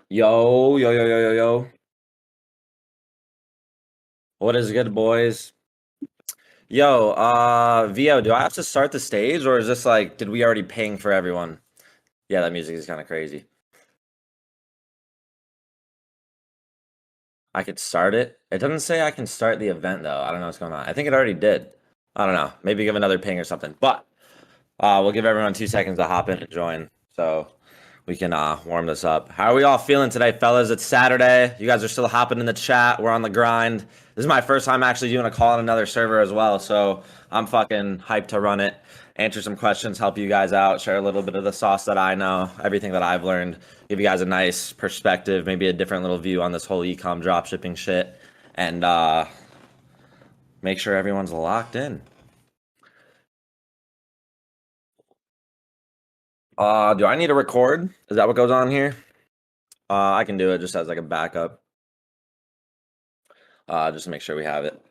Yo, yo, yo, yo, yo, yo. What is good, boys? Yo, Vio, do I have to start the stage or is this like, did we already ping for everyone? Yeah, that music is kind of crazy. I could start it. It doesn't say I can start the event though. I don't know what's going on. I think it already did. I don't know. Maybe give another ping or something. But we'll give everyone 2 seconds to hop in and join so we can warm this up. How are we all feeling today, fellas? It's Saturday. You guys are still hopping in the chat. We're on the grind. This is my first time actually doing a call on another server as well, so I'm fucking hyped to run it, answer some questions, help you guys out, share a little bit of the sauce that I know, everything that I've learned, give you guys a nice perspective, maybe a different little view on this whole ecom dropshipping shit, and make sure everyone's locked in. Do I need to record? Is that what goes on here? I can do it just as like a backup, just to make sure we have it.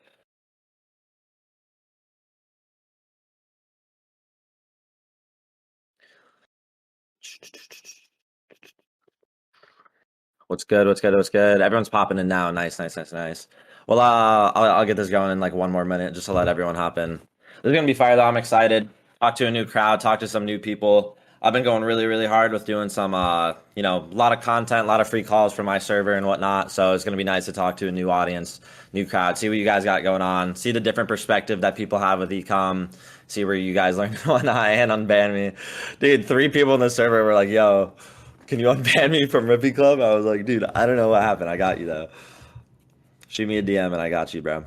What's good? What's good? What's good? Everyone's popping in now. Nice, nice, nice, nice. Well, I'll get this going in like one more minute just to let everyone hop in. This is gonna be fire though. I'm excited. Talk to a new crowd. Talk to some new people. I've been going really, really hard with doing some, a lot of content, a lot of free calls for my server and whatnot. So it's gonna be nice to talk to a new audience, new crowd, see what you guys got going on, see the different perspective that people have with ecom, see where you guys learn and whatnot, and unban me, dude. 3 people in the server were like, "Yo, can you unban me from Rippy Club?" I was like, dude, I don't know what happened. I got you though. Shoot me a DM and I got you, bro.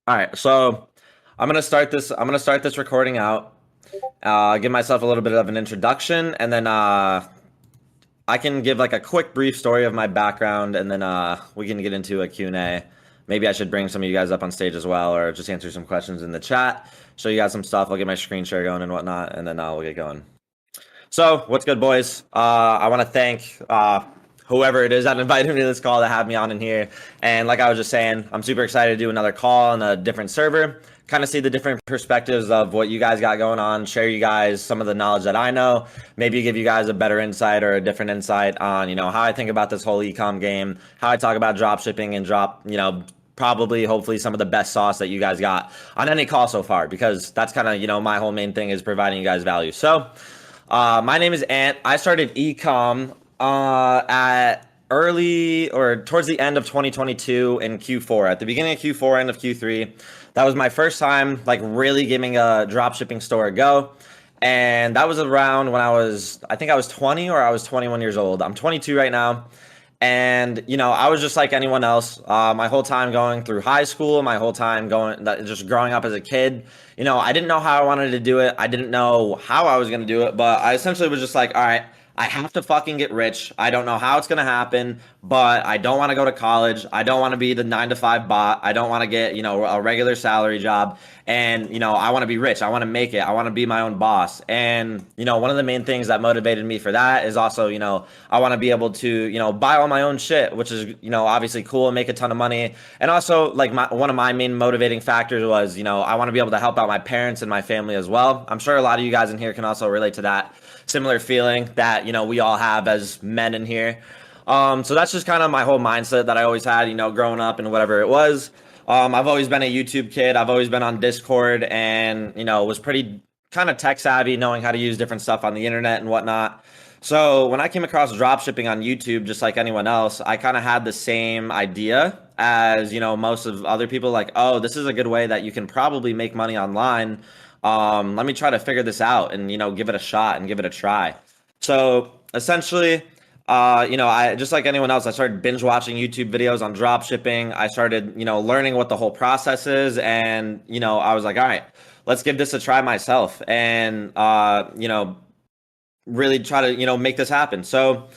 All right, so I'm gonna start this. I'm gonna start this recording out. Give myself a little bit of an introduction, and then I can give like a quick, brief story of my background, and then we can get into a Q&A. Maybe I should bring some of you guys up on stage as well, or just answer some questions in the chat. Show you guys some stuff. I'll get my screen share going and whatnot, and then we'll get going. So, what's good, boys? I want to thank whoever it is that invited me to this call to have me on in here. And like I was just saying, I'm super excited to do another call on a different server, kind of see the different perspectives of what you guys got going on, share you guys some of the knowledge that I know, maybe give you guys a better insight or a different insight on, how I think about this whole ecom game, how I talk about drop shipping and probably hopefully some of the best sauce that you guys got on any call so far, because that's kind of my whole main thing is providing you guys value. So my name is Ant. I started ecom at early or towards the end of 2022 in Q4. At the beginning of Q4, end of Q3, that was my first time like really giving a dropshipping store a go. And that was around when I think I was 20 or I was 21 years old. I'm 22 right now. And I was just like anyone else. My whole time going through high school, my whole time just growing up as a kid. I didn't know how I wanted to do it. I didn't know how I was gonna do it, but I essentially was just like, all right, I have to fucking get rich. I don't know how it's gonna happen, but I don't want to go to college. I don't want to be the 9 to 5 bot. I don't want to get a regular salary job. And I want to be rich. I want to make it. I want to be my own boss. And one of the main things that motivated me for that is also I want to be able to buy all my own shit, which is obviously cool and make a ton of money. And also like one of my main motivating factors was I want to be able to help out my parents and my family as well. I'm sure a lot of you guys in here can also relate to that similar feeling that we all have as men in here. So that's just kind of my whole mindset that I always had, growing up and whatever it was. I've always been a YouTube kid. I've always been on Discord and, was pretty kind of tech savvy, knowing how to use different stuff on the internet and whatnot. So when I came across dropshipping on YouTube, just like anyone else, I kind of had the same idea as, most of other people, like, oh, this is a good way that you can probably make money online. Let me try to figure this out and, give it a shot and give it a try. So essentially, I just like anyone else, I started binge watching YouTube videos on drop shipping. I started, learning what the whole process is, and I was like, all right, let's give this a try myself, and really try to make this happen. So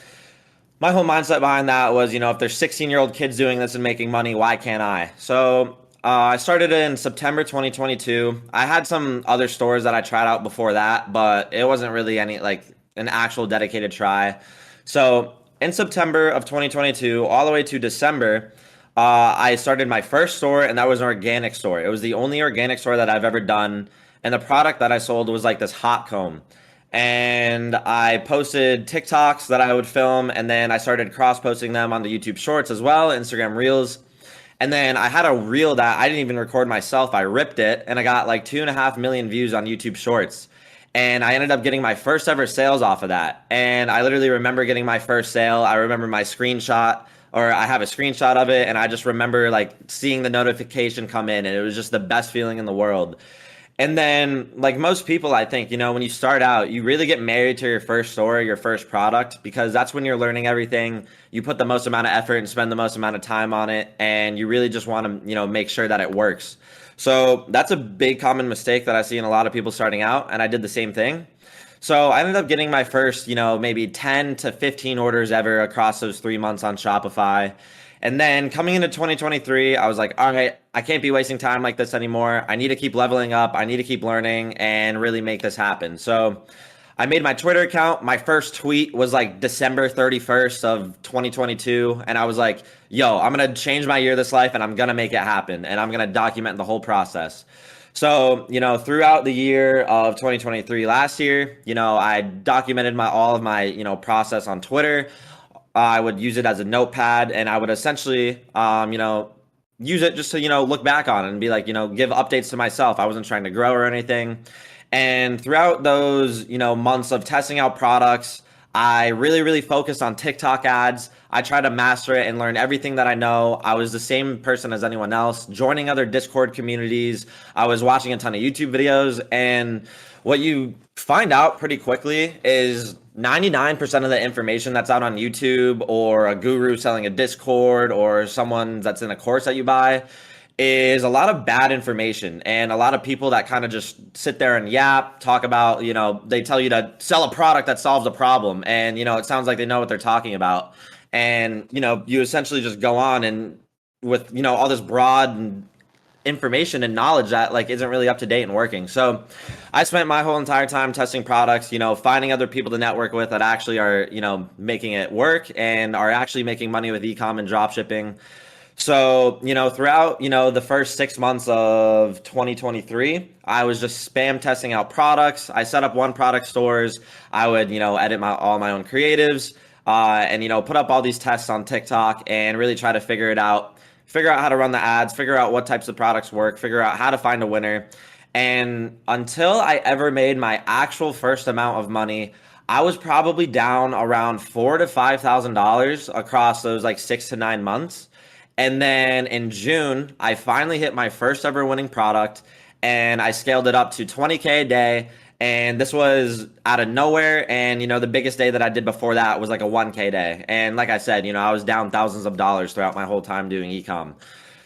my whole mindset behind that was, if there's 16-year-old kids doing this and making money, why can't I? So I started in September 2022. I had some other stores that I tried out before that, but it wasn't really any like an actual dedicated try. So in September of 2022, all the way to December, I started my first store, and that was an organic store. It was the only organic store that I've ever done, and the product that I sold was like this hot comb. And I posted TikToks that I would film, and then I started cross posting them on the YouTube Shorts as well, Instagram Reels. And then I had a reel that I didn't even record myself. I ripped it, and I got like 2.5 million views on YouTube Shorts. And I ended up getting my first ever sales off of that. And I literally remember getting my first sale. I remember my screenshot, or I have a screenshot of it, and I just remember like seeing the notification come in, and it was just the best feeling in the world. And then, like most people, I think, when you start out, you really get married to your first store, your first product, because that's when you're learning everything. You put the most amount of effort and spend the most amount of time on it, and you really just want to, make sure that it works. So that's a big common mistake that I see in a lot of people starting out, and I did the same thing. So I ended up getting my first, maybe 10 to 15 orders ever across those 3 months on Shopify. And then coming into 2023, I was like, all right, I can't be wasting time like this anymore. I need to keep leveling up. I need to keep learning and really make this happen. So I made my Twitter account. My first tweet was like December 31st of 2022. And I was like, yo, I'm going to change my year of this life and I'm going to make it happen. And I'm going to document the whole process. So, throughout the year of 2023 last year, I documented all of my, process on Twitter. I would use it as a notepad, and I would essentially, use it just to, look back on it and be like, give updates to myself. I wasn't trying to grow or anything. And throughout those, months of testing out products, I really, really focused on TikTok ads. I tried to master it and learn everything that I know. I was the same person as anyone else, joining other Discord communities. I was watching a ton of YouTube videos. And what you find out pretty quickly is 99% of the information that's out on YouTube, or a guru selling a Discord, or someone that's in a course that you buy, is a lot of bad information, and a lot of people that kind of just sit there and talk about, they tell you to sell a product that solves a problem, and it sounds like they know what they're talking about. And you essentially just go on and with all this broad information and knowledge that like isn't really up to date and working. So I spent my whole entire time testing products, finding other people to network with that actually are, making it work and are actually making money with e-com and drop shipping. So, throughout, the first 6 months of 2023, I was just spam testing out products. I set up one product stores. I would, edit all my own creatives, and, put up all these tests on TikTok and really try to figure out how to run the ads, figure out what types of products work, figure out how to find a winner. And until I ever made my actual first amount of money, I was probably down around $4,000 to $5,000 across those like 6 to 9 months. And then in June, I finally hit my first ever winning product, and I scaled it up to 20K a day. And this was out of nowhere. And, the biggest day that I did before that was like a 1K day. And like I said, I was down thousands of dollars throughout my whole time doing ecom.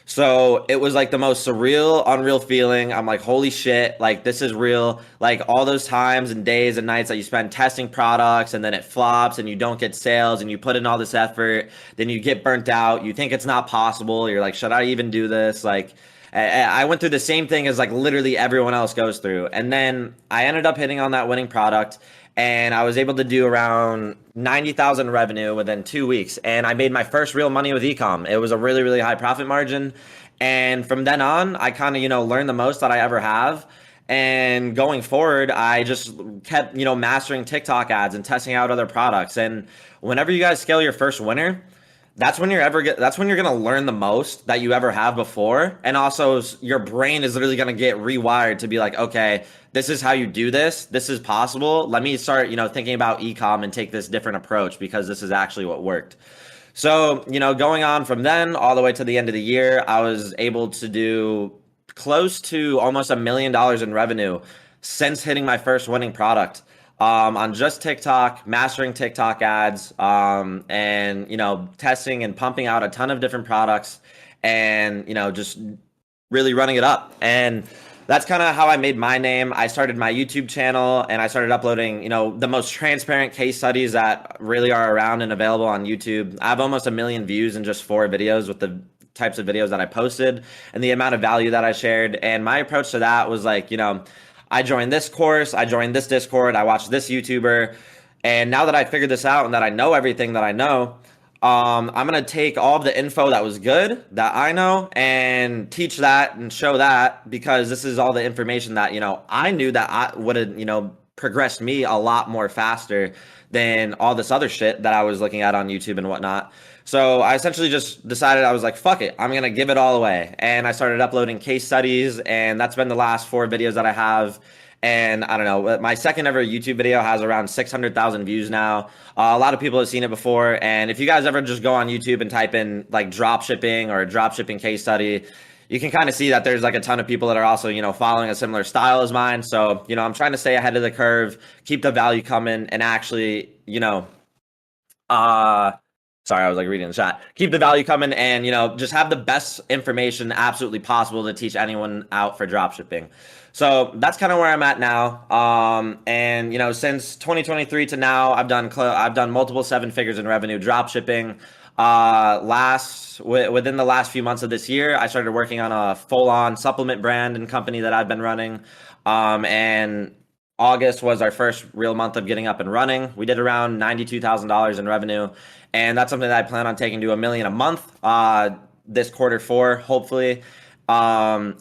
So it was like the most surreal, unreal feeling. I'm like, holy shit, like this is real. Like all those times and days and nights that you spend testing products and then it flops and you don't get sales and you put in all this effort, then you get burnt out. You think it's not possible. You're like, should I even do this? Like, I went through the same thing as like literally everyone else goes through. And then I ended up hitting on that winning product, and I was able to do around 90,000 revenue within 2 weeks. And I made my first real money with ecom. It was a really, really high profit margin. And from then on, I kind of, learned the most that I ever have. And going forward, I just kept, mastering TikTok ads and testing out other products. And whenever you guys scale your first winner, that's when that's when you're going to learn the most that you ever have before. And also your brain is literally going to get rewired to be like, okay, this is how you do this. This is possible. Let me start, thinking about ecom and take this different approach because this is actually what worked. So, going on from then all the way to the end of the year, I was able to do close to almost $1 million in revenue since hitting my first winning product. On just TikTok, mastering TikTok ads, and, testing and pumping out a ton of different products and, just really running it up. And that's kind of how I made my name. I started my YouTube channel and I started uploading, the most transparent case studies that really are around and available on YouTube. I have almost 1 million views in just 4 videos with the types of videos that I posted and the amount of value that I shared. And my approach to that was like, I joined this course, I joined this Discord, I watched this YouTuber, and now that I figured this out and that I know everything that I know, I'm going to take all of the info that was good that I know and teach that and show that, because this is all the information that, I knew that I would have, progressed me a lot more faster than all this other shit that I was looking at on YouTube and whatnot. So I essentially just decided, I was like, fuck it, I'm gonna give it all away. And I started uploading case studies, and that's been the last 4 videos that I have. And I don't know, my second ever YouTube video has around 600,000 views now. A lot of people have seen it before. And if you guys ever just go on YouTube and type in like drop shipping or drop shipping case study, you can kind of see that there's like a ton of people that are also, following a similar style as mine. So, I'm trying to stay ahead of the curve, keep the value coming, and actually, uh, sorry, I was like reading the chat. Keep the value coming, and just have the best information absolutely possible to teach anyone out for dropshipping. So that's kind of where I'm at now. And since 2023 to now, I've done multiple 7 figures in revenue dropshipping. Within the last few months of this year, I started working on a full-on supplement brand and company that I've been running. And August was our first real month of getting up and running. We did around $92,000 in revenue, and that's something that I plan on taking to $1 million a month this quarter 4, hopefully. And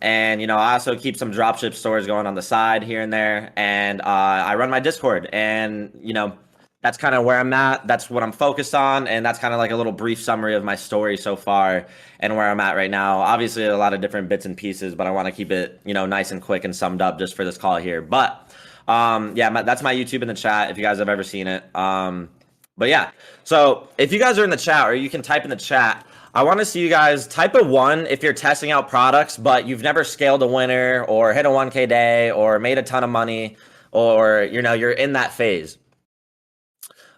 I also keep some dropship stores going on the side here and there, and I run my Discord, and that's kind of where I'm at. That's what I'm focused on, and that's kind of like a little brief summary of my story so far and where I'm at right now. Obviously, a lot of different bits and pieces, but I want to keep it nice and quick and summed up just for this call here. But that's my YouTube in the chat if you guys have ever seen it. But yeah, so if you guys are in the chat, or you can type in the chat, I want to see you guys type a 1 if you're testing out products, but you've never scaled a winner or hit a 1K day or made a ton of money, or you're in that phase.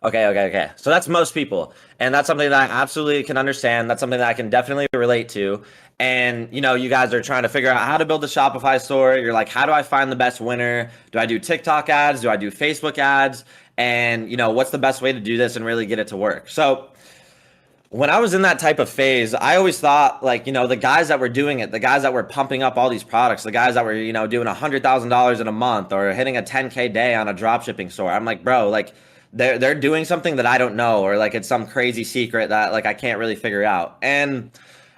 Okay. So that's most people. And that's something that I absolutely can understand. That's something that I can definitely relate to. And, you guys are trying to figure out how to build a Shopify store. You're like, how do I find the best winner? Do I do TikTok ads? Do I do Facebook ads? And, what's the best way to do this and really get it to work? So when I was in that type of phase, I always thought like, the guys that were doing it, the guys that were pumping up all these products, the guys that were, doing $100,000 in a month or hitting a 10K day on a dropshipping store. I'm like, bro, like, they're doing something that I don't know, or like it's some crazy secret that like I can't really figure out. And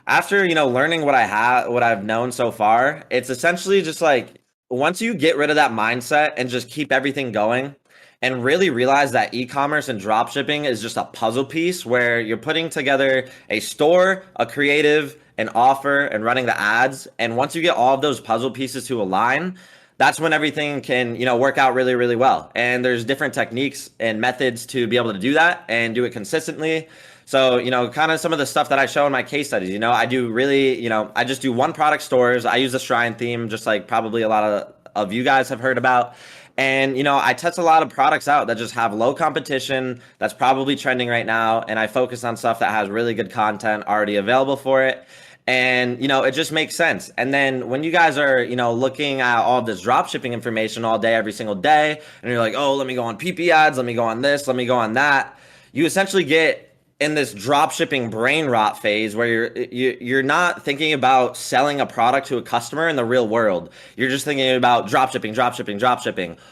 after learning what I've known so far, it's essentially just like once you get rid of that mindset and just keep everything going and really realize that e-commerce and dropshipping is just a puzzle piece where you're putting together a store, a creative, an offer, and running the ads. And once you get all of those puzzle pieces to align, that's when everything can, work out really, really well. And there's different techniques and methods to be able to do that and do it consistently. So, kind of some of the stuff that I show in my case studies, I do really, I just do one product stores. I use the Shrine theme, just like probably a lot of you guys have heard about. And, I test a lot of products out that just have low competition, that's probably trending right now. And I focus on stuff that has really good content already available for it. And, it just makes sense. And then when you guys are, looking at all this drop shipping information all day, every single day, and you're like, oh, let me go on PP ads, let me go on this, let me go on that, you essentially get in this drop shipping brain rot phase where you're not thinking about selling a product to a customer in the real world. You're just thinking about drop shipping,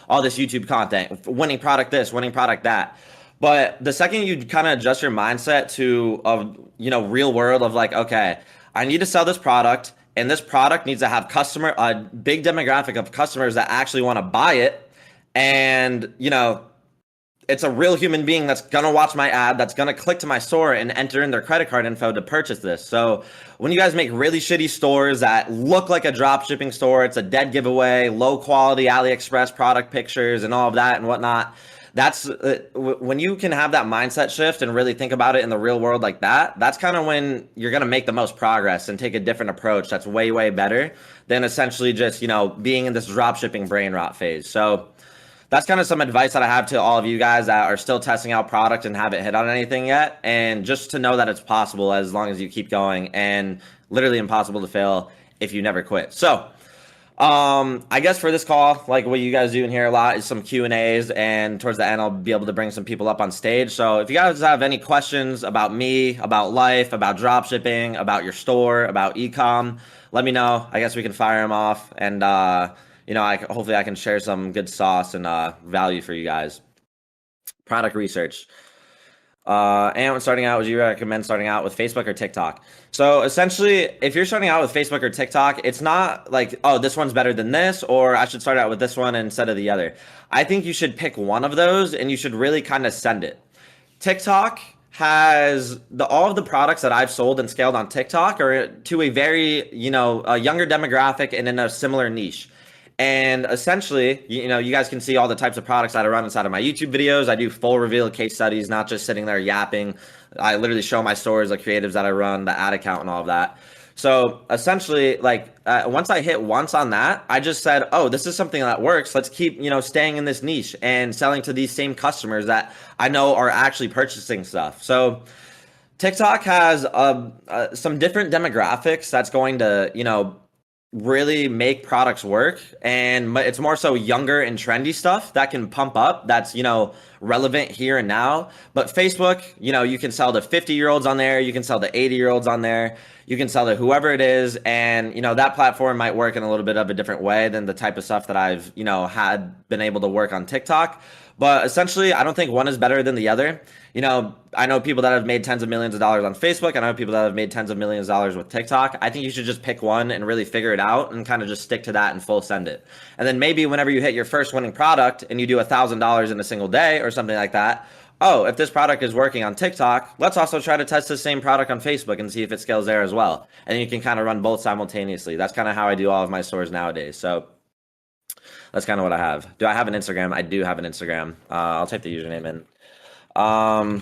all this YouTube content, winning product this, winning product that. But the second you kind of adjust your mindset to real world of like, okay, I need to sell this product, and this product needs to have a big demographic of customers that actually want to buy it. And, it's a real human being that's going to watch my ad, that's going to click to my store and enter in their credit card info to purchase this. So when you guys make really shitty stores that look like a drop shipping store, it's a dead giveaway, low quality AliExpress product pictures and all of that and whatnot. That's when you can have that mindset shift and really think about it in the real world like that. That's kind of when you're going to make the most progress and take a different approach. That's way, way better than essentially just, being in this drop shipping brain rot phase. So that's kind of some advice that I have to all of you guys that are still testing out product and haven't hit on anything yet. And just to know that it's possible as long as you keep going, and literally impossible to fail if you never quit. So I guess for this call, like what you guys do in here a lot is some Q&As, and towards the end I'll be able to bring some people up on stage. So if you guys have any questions about me, about life, about dropshipping, about your store, about ecom, let me know. I guess we can fire them off, and hopefully I can share some good sauce and value for you guys. Product research. And when starting out, would you recommend starting out with Facebook or TikTok? So essentially, if you're starting out with Facebook or TikTok, it's not like, oh, this one's better than this, or I should start out with this one instead of the other. I think you should pick one of those and you should really kind of send it. TikTok has all of the products that I've sold and scaled on TikTok are to a very, a younger demographic and in a similar niche. And essentially, you guys can see all the types of products that I run inside of my YouTube videos. I do full reveal case studies, not just sitting there yapping. I literally show my stories, the creatives that I run, the ad account, and all of that. So essentially, once I hit once on that, I just said, oh, this is something that works. Let's keep, staying in this niche and selling to these same customers that I know are actually purchasing stuff. So TikTok has some different demographics that's going to, really make products work, and it's more so younger and trendy stuff that can pump up, that's relevant here and now. But Facebook, you can sell to 50-year-olds on there, you can sell to 80-year-olds on there, you can sell to whoever it is, and that platform might work in a little bit of a different way than the type of stuff that I've had been able to work on TikTok. But essentially, I don't think one is better than the other. I know people that have made tens of millions of dollars on Facebook. I know people that have made tens of millions of dollars with TikTok. I think you should just pick one and really figure it out and kind of just stick to that and full send it. And then maybe whenever you hit your first winning product and you do $1,000 in a single day or something like that, oh, if this product is working on TikTok, let's also try to test the same product on Facebook and see if it scales there as well. And you can kind of run both simultaneously. That's kind of how I do all of my stores nowadays. So that's kind of what I have. Do I have an Instagram? I do have an Instagram. I'll type the username in. I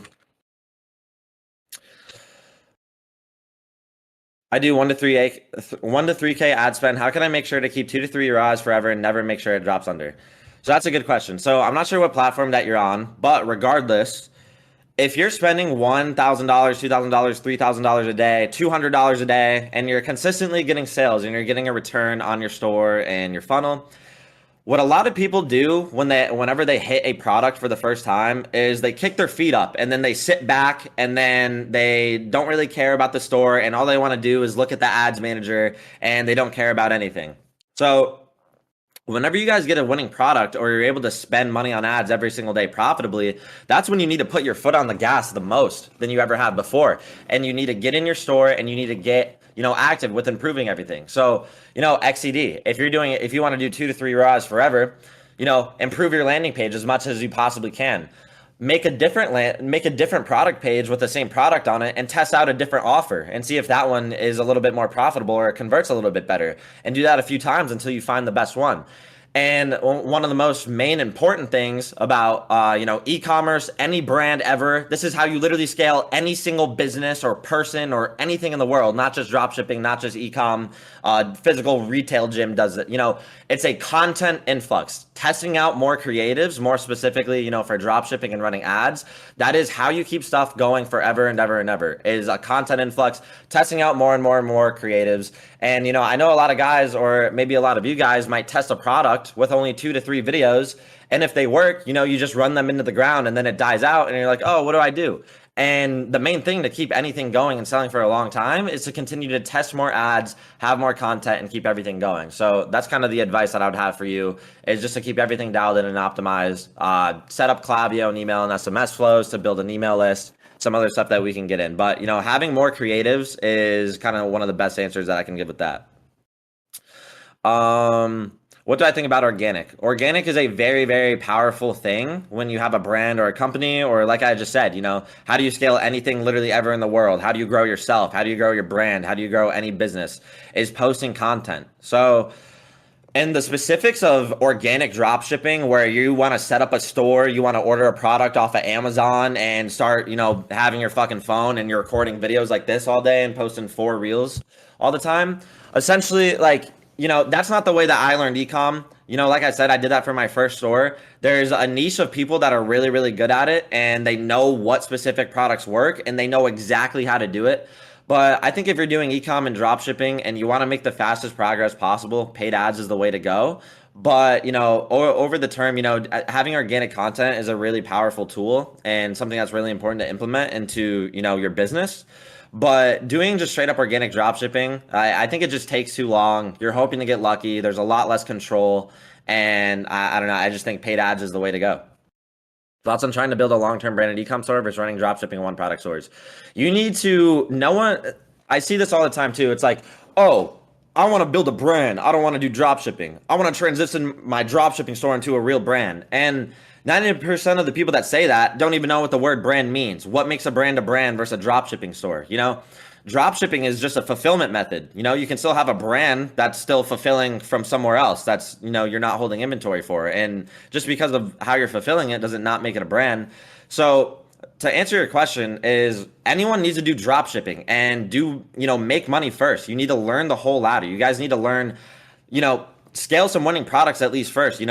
do 1 to 3K ad spend. How can I make sure to keep 2 to 3 RAs forever and never make sure it drops under? So that's a good question. So I'm not sure what platform that you're on, but regardless, if you're spending $1,000, $2,000, $3,000 a day, $200 a day, and you're consistently getting sales and you're getting a return on your store and your funnel, what a lot of people do whenever they hit a product for the first time is they kick their feet up and then they sit back and then they don't really care about the store, and all they want to do is look at the ads manager and they don't care about anything. So whenever you guys get a winning product or you're able to spend money on ads every single day profitably, that's when you need to put your foot on the gas the most than you ever have before. And you need to get in your store and you need to get active with improving everything. So, XCD, if you want to do 2 to 3 RAs forever, improve your landing page as much as you possibly can. Make a different product page with the same product on it and test out a different offer and see if that one is a little bit more profitable or it converts a little bit better, and do that a few times until you find the best one. And one of the most main important things about, e-commerce, any brand ever, this is how you literally scale any single business or person or anything in the world, not just dropshipping, not just e-com, physical retail gym does it. It's a content influx, testing out more creatives, more specifically, for dropshipping and running ads. That is how you keep stuff going forever and ever and ever, is a content influx, testing out more and more and more creatives. And, I know a lot of guys, or maybe a lot of you guys, might test a product with only 2 to 3 videos. And if they work, you just run them into the ground and then it dies out and you're like, oh, what do I do? And the main thing to keep anything going and selling for a long time is to continue to test more ads, have more content, and keep everything going. So that's kind of the advice that I would have for you, is just to keep everything dialed in and optimized. Set up Klaviyo and email and SMS flows to build an email list, some other stuff that we can get in. But, having more creatives is kind of one of the best answers that I can give with that. What do I think about organic? Organic is a very, very powerful thing when you have a brand or a company, or like I just said, how do you scale anything literally ever in the world? How do you grow yourself? How do you grow your brand? How do you grow any business? Is posting content. So in the specifics of organic drop shipping, where you want to set up a store, you want to order a product off of Amazon and start, having your fucking phone and you're recording videos like this all day and posting 4 reels all the time. Essentially, that's not the way that I learned ecom. Like I said, I did that for my first store. There's a niche of people that are really, really good at it, and they know what specific products work and they know exactly how to do it. But I think if you're doing ecom and drop shipping and you want to make the fastest progress possible, paid ads is the way to go. But, over the term, having organic content is a really powerful tool and something that's really important to implement into, your business. But doing just straight up organic dropshipping, I think it just takes too long. You're hoping to get lucky. There's a lot less control. And I don't know. I just think paid ads is the way to go. Thoughts on trying to build a long-term branded e-com store versus running dropshipping one product stores? You need to, no one, I see this all the time too. It's like, oh, I want to build a brand. I don't want to do dropshipping. I want to transition my dropshipping store into a real brand. And 90% of the people that say that don't even know what the word brand means. What makes a brand versus a dropshipping store? Dropshipping is just a fulfillment method. You can still have a brand that's still fulfilling from somewhere else that's, you're not holding inventory for. And just because of how you're fulfilling it doesn't not make it a brand. So to answer your question is anyone needs to do dropshipping and make money first. You need to learn the whole ladder. You guys need to learn, scale some winning products at least first,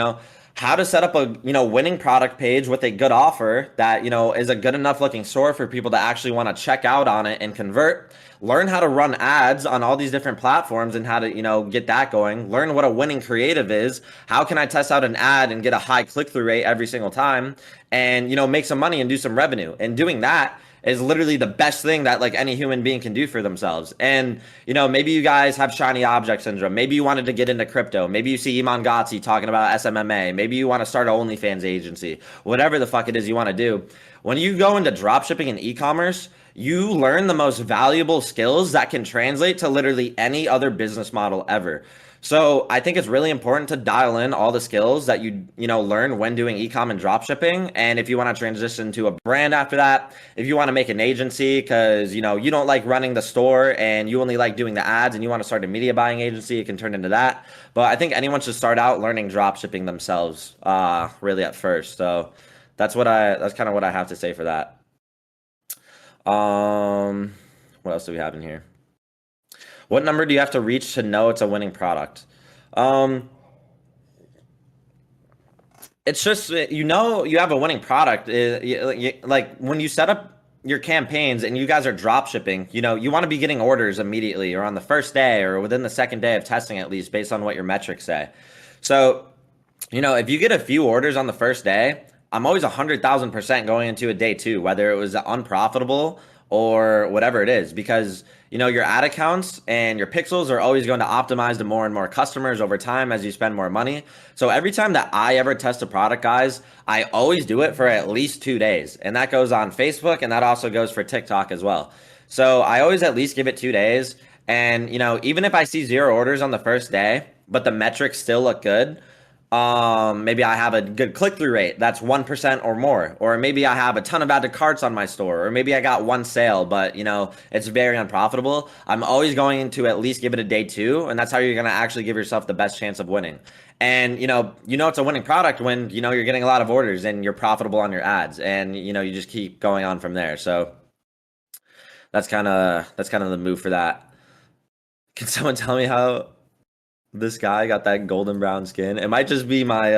how to set up a winning product page with a good offer that is a good enough looking store for people to actually want to check out on it and convert. Learn how to run ads on all these different platforms and how to get that going. Learn what a winning creative is. How can I test out an ad and get a high click-through rate every single time and make some money and do some revenue. And doing that is literally the best thing that like any human being can do for themselves. And maybe you guys have shiny object syndrome. Maybe you wanted to get into crypto. Maybe you see Iman Gotzi talking about SMMA. Maybe you want to start an OnlyFans agency. Whatever the fuck it is you want to do. When you go into dropshipping and e-commerce, you learn the most valuable skills that can translate to literally any other business model ever. So I think it's really important to dial in all the skills that you learn when doing e-com and dropshipping. And if you want to transition to a brand after that, if you want to make an agency because you don't like running the store and you only like doing the ads and you want to start a media buying agency, it can turn into that. But I think anyone should start out learning dropshipping themselves, really at first. So that's kind of what I have to say for that. What else do we have in here? What number do you have to reach to know it's a winning product? It's just, you have a winning product. Like when you set up your campaigns and you guys are drop shipping, you want to be getting orders immediately or on the first day or within the second day of testing at least based on what your metrics say. So, if you get a few orders on the first day, I'm always 100,000% going into a day two, whether it was unprofitable or whatever it is, because your ad accounts and your pixels are always going to optimize to more and more customers over time as you spend more money. So every time that I ever test a product, guys, I always do it for at least 2 days. And that goes on Facebook and that also goes for TikTok as well. So I always at least give it 2 days. And, even if I see 0 orders on the first day, but the metrics still look good, maybe I have a good click-through rate that's 1% or more, or maybe I have a ton of add to carts on my store, or maybe I got 1 sale, but it's very unprofitable. I'm always going to at least give it a day 2, and that's how you're going to actually give yourself the best chance of winning. And it's a winning product when you're getting a lot of orders and you're profitable on your ads, and you just keep going on from there. So that's kind of the move for that. Can someone tell me how this guy got that golden brown skin? It might just be might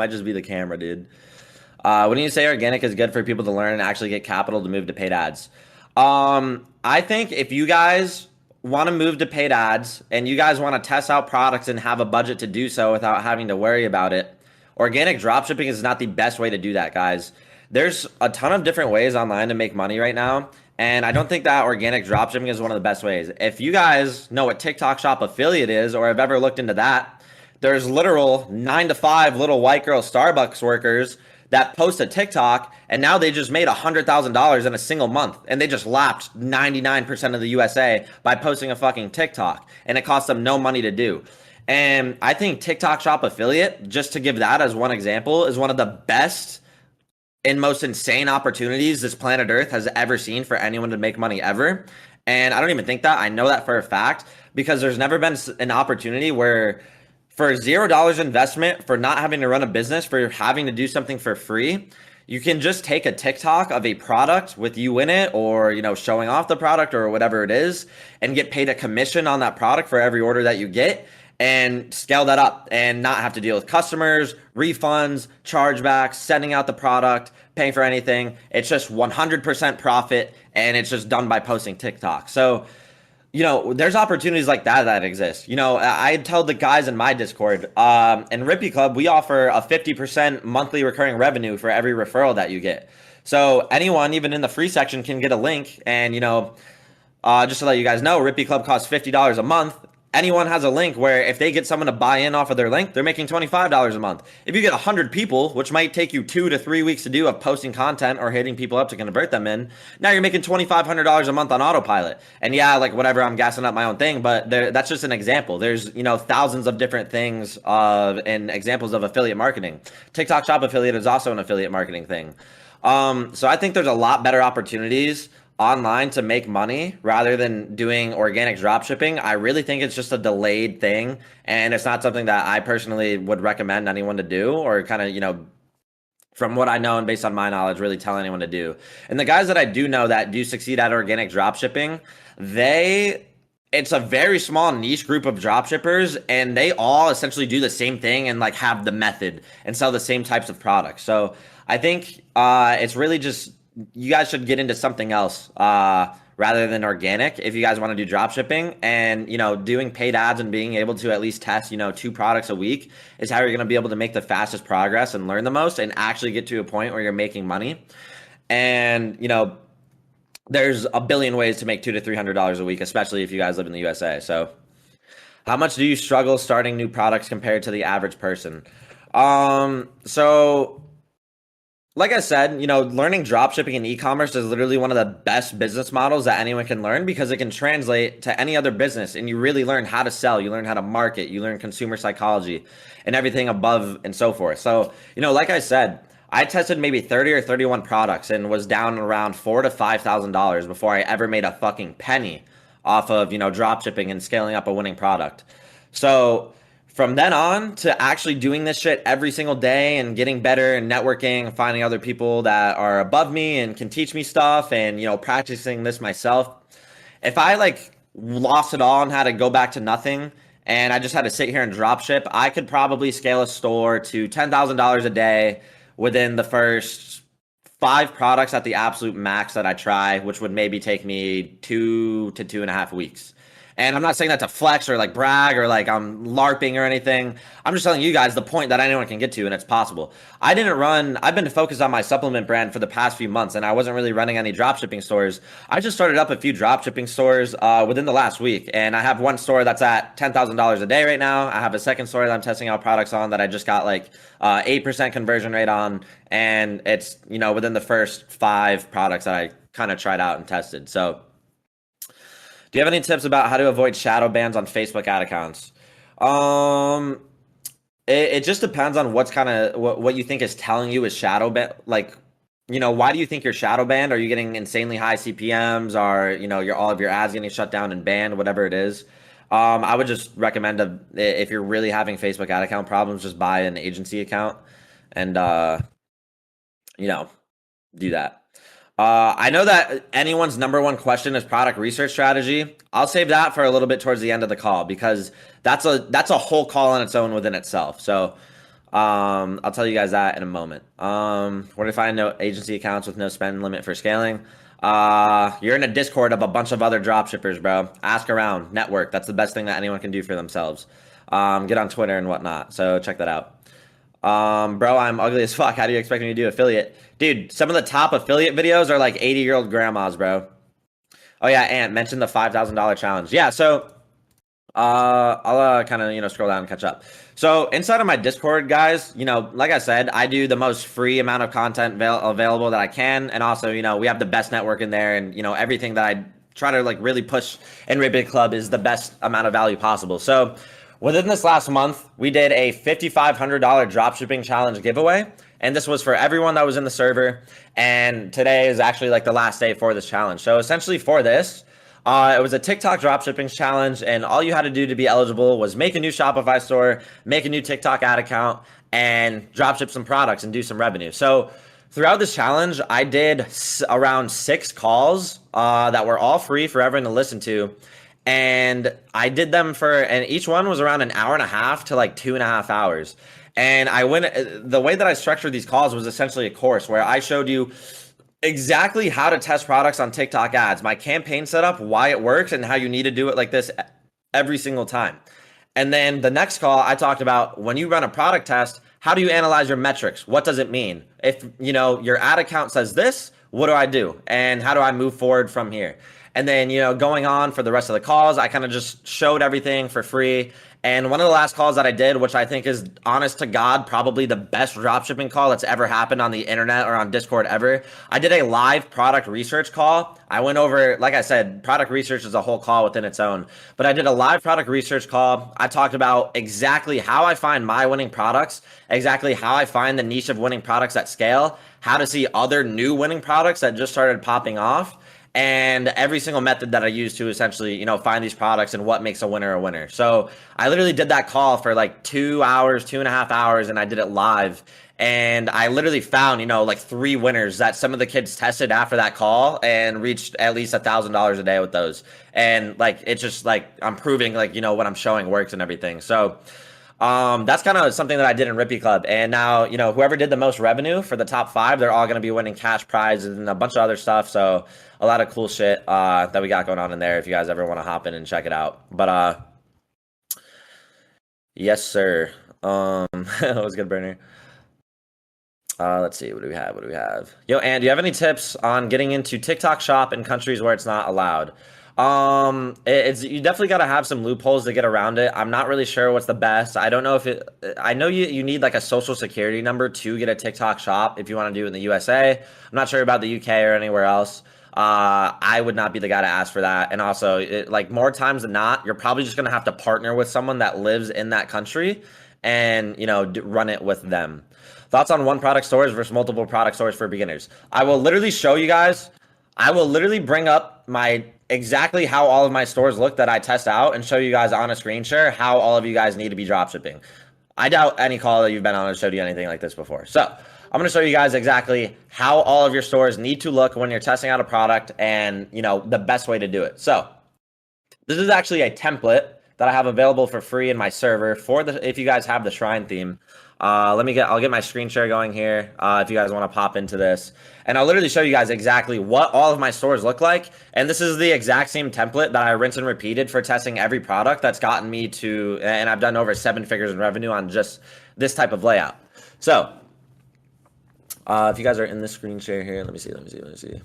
just be the camera, dude. When you say organic is good for people to learn and actually get capital to move to paid ads, I think if you guys want to move to paid ads and you guys want to test out products and have a budget to do so without having to worry about it, organic dropshipping is not the best way to do that, guys. There's a ton of different ways online to make money right now. And I don't think that organic dropshipping is one of the best ways. If you guys know what TikTok Shop affiliate is or have ever looked into that, there's literal 9 to 5 little white girl Starbucks workers that post a TikTok and now they just made $100,000 in a single month and they just lapped 99% of the USA by posting a fucking TikTok and it costs them no money to do. And I think TikTok Shop affiliate, just to give that as one example, is one of the best and most insane opportunities this planet Earth has ever seen for anyone to make money ever. And I don't even think that. I know that for a fact because there's never been an opportunity where for $0 investment, for not having to run a business, for having to do something for free, you can just take a TikTok of a product with you in it or, showing off the product or whatever it is and get paid a commission on that product for every order that you get and scale that up and not have to deal with customers, refunds, chargebacks, sending out the product, paying for anything. It's just 100% profit and it's just done by posting TikTok. So, there's opportunities like that exist. I tell the guys in my Discord, in Rippy Club, we offer a 50% monthly recurring revenue for every referral that you get. So anyone, even in the free section, can get a link. And, just to let you guys know, Rippy Club costs $50 a month. anyone has a link where if they get someone to buy in off of their link, they're making $25 a month. If you get 100 people, which might take you 2 to 3 weeks to do of posting content or hitting people up to convert them in, now you're making $2,500 a month on autopilot. And yeah, like whatever, I'm gassing up my own thing, but that's just an example. There's, thousands of different things and examples of affiliate marketing. TikTok Shop affiliate is also an affiliate marketing thing. So I think there's a lot better opportunities online to make money rather than doing organic drop shipping. I really think it's just a delayed thing, and it's not something that I personally would recommend anyone to do, or kind of, from what I know and based on my knowledge, really tell anyone to do. And the guys that I do know that do succeed at organic drop shipping, it's a very small niche group of drop shippers, and they all essentially do the same thing and like have the method and sell the same types of products. So I think it's really just, you guys should get into something else rather than organic if you guys want to do drop shipping. And doing paid ads and being able to at least test 2 products a week is how you're going to be able to make the fastest progress and learn the most and actually get to a point where you're making money. And there's a billion ways to make $200 to $300 a week, especially if you guys live in the USA. So how much do you struggle starting new products compared to the average person? So like I said, learning dropshipping and e-commerce is literally one of the best business models that anyone can learn, because it can translate to any other business, and you really learn how to sell, you learn how to market, you learn consumer psychology and everything above and so forth. So, like I said, I tested maybe 30 or 31 products and was down around $4,000 to $5,000 before I ever made a fucking penny off of, dropshipping and scaling up a winning product. So from then on to actually doing this shit every single day and getting better and networking and finding other people that are above me and can teach me stuff and, practicing this myself. If I lost it all and had to go back to nothing and I just had to sit here and drop ship, I could probably scale a store to $10,000 a day within the first 5 products at the absolute max that I try, which would maybe take me 2 to 2.5 weeks. And I'm not saying that to flex or brag or I'm LARPing or anything. I'm just telling you guys the point that anyone can get to, and it's possible. I've been focused on my supplement brand for the past few months, and I wasn't really running any dropshipping stores. I just started up a few dropshipping stores within the last week, and I have one store that's at $10,000 a day right now. I have a second store that I'm testing out products on that I just got 8% conversion rate on, and it's, within the first 5 products that I kind of tried out and tested. So do you have any tips about how to avoid shadow bans on Facebook ad accounts? It just depends on what you think is telling you is shadow ban. Why do you think you're shadow banned? Are you getting insanely high CPMs? Or all of your ads getting shut down and banned? Whatever it is, I would just recommend if you're really having Facebook ad account problems, just buy an agency account and do that. I know that anyone's number one question is product research strategy. I'll save that for a little bit towards the end of the call, because that's a whole call on its own within itself. So I'll tell you guys that in a moment. Where to find no agency accounts with no spend limit for scaling? You're in a Discord of a bunch of other dropshippers, bro. Ask around, network. That's the best thing that anyone can do for themselves. Get on Twitter and whatnot. So check that out. Bro, I'm ugly as fuck. How do you expect me to do affiliate? Dude, some of the top affiliate videos are 80-year-old grandmas, bro. Oh yeah, Ant mentioned the $5,000 challenge. Yeah, so I'll kind of scroll down and catch up. So inside of my Discord, guys, like I said, I do the most free amount of content available that I can, and also we have the best network in there, and everything that I try to really push in Rippy Club is the best amount of value possible. So within this last month, we did a $5,500 dropshipping challenge giveaway, and this was for everyone that was in the server. And today is actually the last day for this challenge. So essentially for this, it was a TikTok dropshipping challenge, and all you had to do to be eligible was make a new Shopify store, make a new TikTok ad account, and dropship some products and do some revenue. So throughout this challenge, I did around 6 calls that were all free for everyone to listen to. And I did them and each one was around an hour and a half to 2.5 hours. And the way that I structured these calls was essentially a course where I showed you exactly how to test products on TikTok ads, my campaign setup, why it works, and how you need to do it like this every single time. And then the next call, I talked about when you run a product test, how do you analyze your metrics? What does it mean? If your ad account says this, what do I do? And how do I move forward from here? And then, going on for the rest of the calls, I kind of just showed everything for free. And one of the last calls that I did, which I think is honest to God, probably the best dropshipping call that's ever happened on the internet or on Discord ever. I did a live product research call. I went over, like I said, product research is a whole call within its own. But I did a live product research call. I talked about exactly how I find my winning products, exactly how I find the niche of winning products at scale, how to see other new winning products that just started popping off, and every single method that I use to essentially, find these products and what makes a winner a winner. So I literally did that call for like 2 hours, 2.5 hours, and I did it live. And I literally found, like 3 winners that some of the kids tested after that call and reached at least $1,000 a day with those. And like, it's just like, I'm proving like, what I'm showing works and everything. So that's kind of something that I did in Rippy Club. And now, whoever did the most revenue for the top 5, they're all going to be winning cash prizes and a bunch of other stuff. So a lot of cool shit that we got going on in there if you guys ever want to hop in and check it out. But yes, sir. That was good, Bernie. Let's see. What do we have? What do we have? Yo, and do you have any tips on getting into TikTok Shop in countries where it's not allowed? It's you definitely got to have some loopholes to get around it. I'm not really sure what's the best. I don't know if it. I know you need like a social security number to get a TikTok Shop if you want to do it in the USA. I'm not sure about the UK or anywhere else. I would not be the guy to ask for that. And also, like more times than not, you're probably just gonna have to partner with someone that lives in that country, and run it with them. Thoughts on one product stores versus multiple product stores for beginners? I will literally show you guys. I will literally bring up my exactly how all of my stores look that I test out and show you guys on a screen share how all of you guys need to be dropshipping. I doubt any call that you've been on has showed you anything like this before. So I'm going to show you guys exactly how all of your stores need to look when you're testing out a product and, the best way to do it. So this is actually a template that I have available for free in my server if you guys have the Shrine theme. I'll get my screen share going here if you guys want to pop into this. And I'll literally show you guys exactly what all of my stores look like. And this is the exact same template that I rinse and repeated for testing every product that's gotten me to, and I've done over 7 figures in revenue on just this type of layout. So if you guys are in the screen share here, let me see.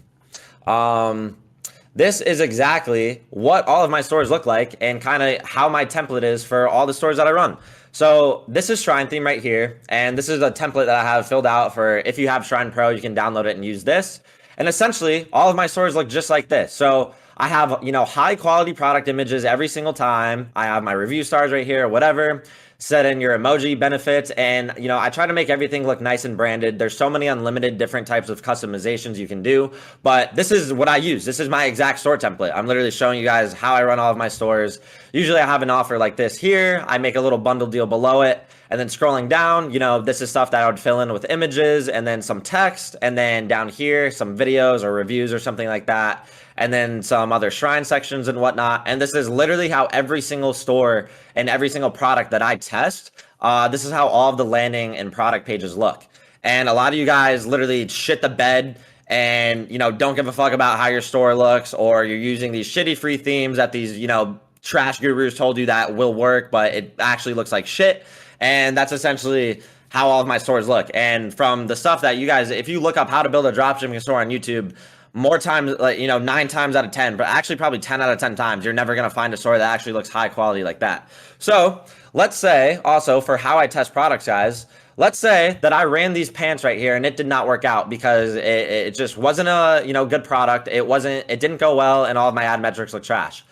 This is exactly what all of my stores look like and kind of how my template is for all the stores that I run. So this is Shrine theme right here. And this is a template that I have filled out for if you have Shrine Pro, you can download it and use this. And essentially all of my stores look just like this. So I have, high quality product images every single time. I have my review stars right here or whatever. Set in your emoji benefits, and I try to make everything look nice and branded. There's so many unlimited different types of customizations you can do, but this is what I use. This is my exact store template. I'm literally showing you guys how I run all of my stores. Usually I have an offer like this here. I make a little bundle deal below it, and then scrolling down, this is stuff that I would fill in with images and then some text, and then down here some videos or reviews or something like that, and then some other Shrine sections and whatnot. And this is literally how every single store and every single product that I test, this is how all of the landing and product pages look. And a lot of you guys literally shit the bed and, don't give a fuck about how your store looks, or you're using these shitty free themes that these, trash gurus told you that will work, but it actually looks like shit. And that's essentially how all of my stores look. And from the stuff that you guys, if you look up how to build a dropshipping store on YouTube, more times, 9 times out of 10, but actually probably 10 out of 10 times, you're never going to find a store that actually looks high quality like that. So let's say also for how I test products, guys, let's say that I ran these pants right here and it did not work out because it just wasn't a, good product. It didn't go well, and all of my ad metrics look trash.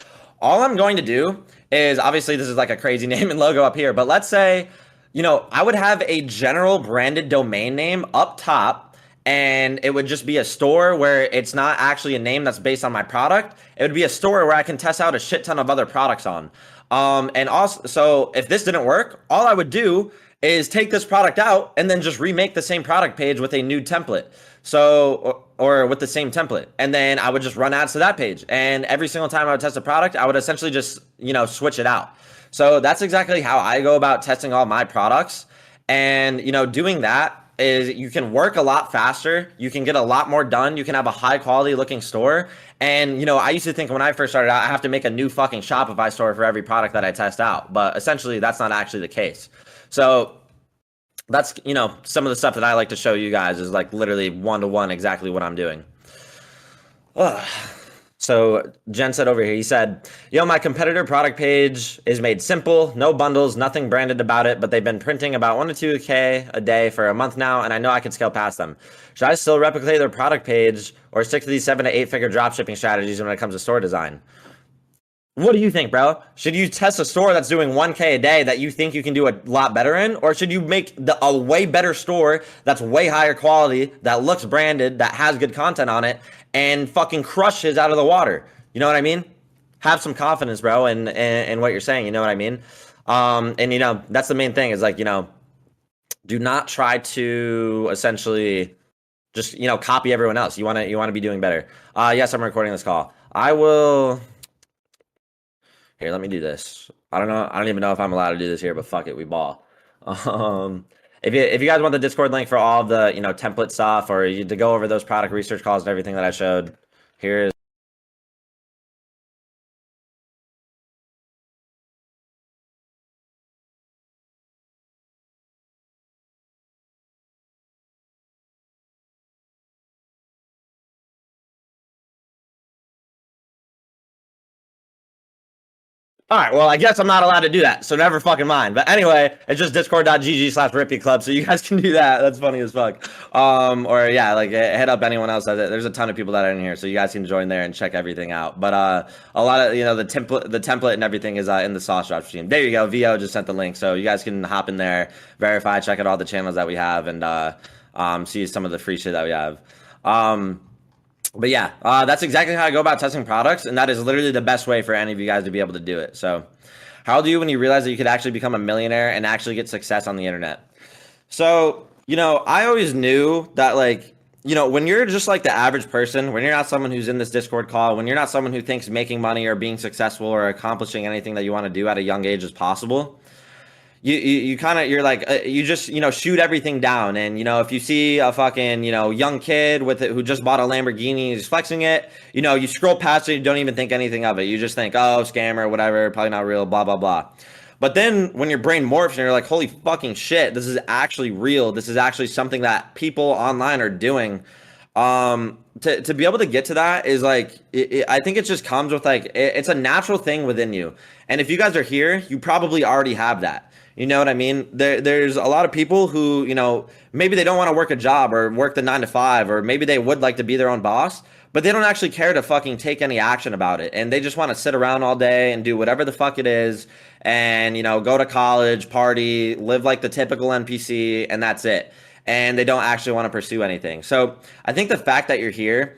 All I'm going to do is, obviously this is like a crazy name and logo up here, but let's say, I would have a general branded domain name up top, and it would just be a store where it's not actually a name that's based on my product. It would be a store where I can test out a shit ton of other products on. And also, so if this didn't work, all I would do is take this product out and then just remake the same product page with a new template. So, or with the same template. And then I would just run ads to that page. And every single time I would test a product, I would essentially just, switch it out. So that's exactly how I go about testing all my products. And, doing that is you can work a lot faster. You can get a lot more done. You can have a high quality looking store. And, I used to think when I first started out, I have to make a new fucking Shopify store for every product that I test out. But essentially that's not actually the case. So that's, some of the stuff that I like to show you guys is like literally 1-to-1 exactly what I'm doing. Ugh. So Jen said over here, he said, yo, my competitor product page is made simple, no bundles, nothing branded about it, but they've been printing about 1 to 2K a day for a month now, and I know I can scale past them. Should I still replicate their product page or stick to these 7 to 8 figure dropshipping strategies when it comes to store design? What do you think, bro? Should you test a store that's doing 1K a day that you think you can do a lot better in? Or should you make a way better store that's way higher quality, that looks branded, that has good content on it, and fucking crush his out of the water? You know what I mean? Have some confidence, bro, in what you're saying. You know what I mean? And, that's the main thing is like, do not try to essentially just, copy everyone else. You want to be doing better. Yes, I'm recording this call. I will. Here, let me do this. I don't know. I don't even know if I'm allowed to do this here, but fuck it, we ball. Um, if you guys want the Discord link for all of the template stuff, or to go over those product research calls and everything that I showed, here's. All right, well, I guess I'm not allowed to do that, so never fucking mind. But anyway, it's just discord.gg/Rippy Club, so you guys can do that. That's funny as fuck. Or yeah, like hit up anyone else. There's a ton of people that are in here, so you guys can join there and check everything out. But a lot of the template and everything is in the sauce drop stream. There you go. VO just sent the link, so you guys can hop in there, verify, check out all the channels that we have, and see some of the free shit that we have. But yeah, that's exactly how I go about testing products, and that is literally the best way for any of you guys to be able to do it. So, how old are you when you realize that you could actually become a millionaire and actually get success on the internet? So, I always knew that, like, when you're just like the average person, when you're not someone who's in this Discord call, when you're not someone who thinks making money or being successful or accomplishing anything that you want to do at a young age is possible, you kind of you're like you just shoot everything down, and if you see a fucking young kid with it who just bought a Lamborghini, he's flexing it, you scroll past it, you don't even think anything of it, you just think, oh, scammer, whatever, probably not real, blah blah blah. But then when your brain morphs and you're like, holy fucking shit, this is actually real, this is actually something that people online are doing. To be able to get to that is like I think it just comes with like it's a natural thing within you, and if you guys are here, you probably already have that. You know what I mean? There's a lot of people who, maybe they don't want to work a job or work the 9 to 5, or maybe they would like to be their own boss, but they don't actually care to fucking take any action about it. And they just want to sit around all day and do whatever the fuck it is, and, go to college, party, live like the typical NPC, and that's it. And they don't actually want to pursue anything. So I think the fact that you're here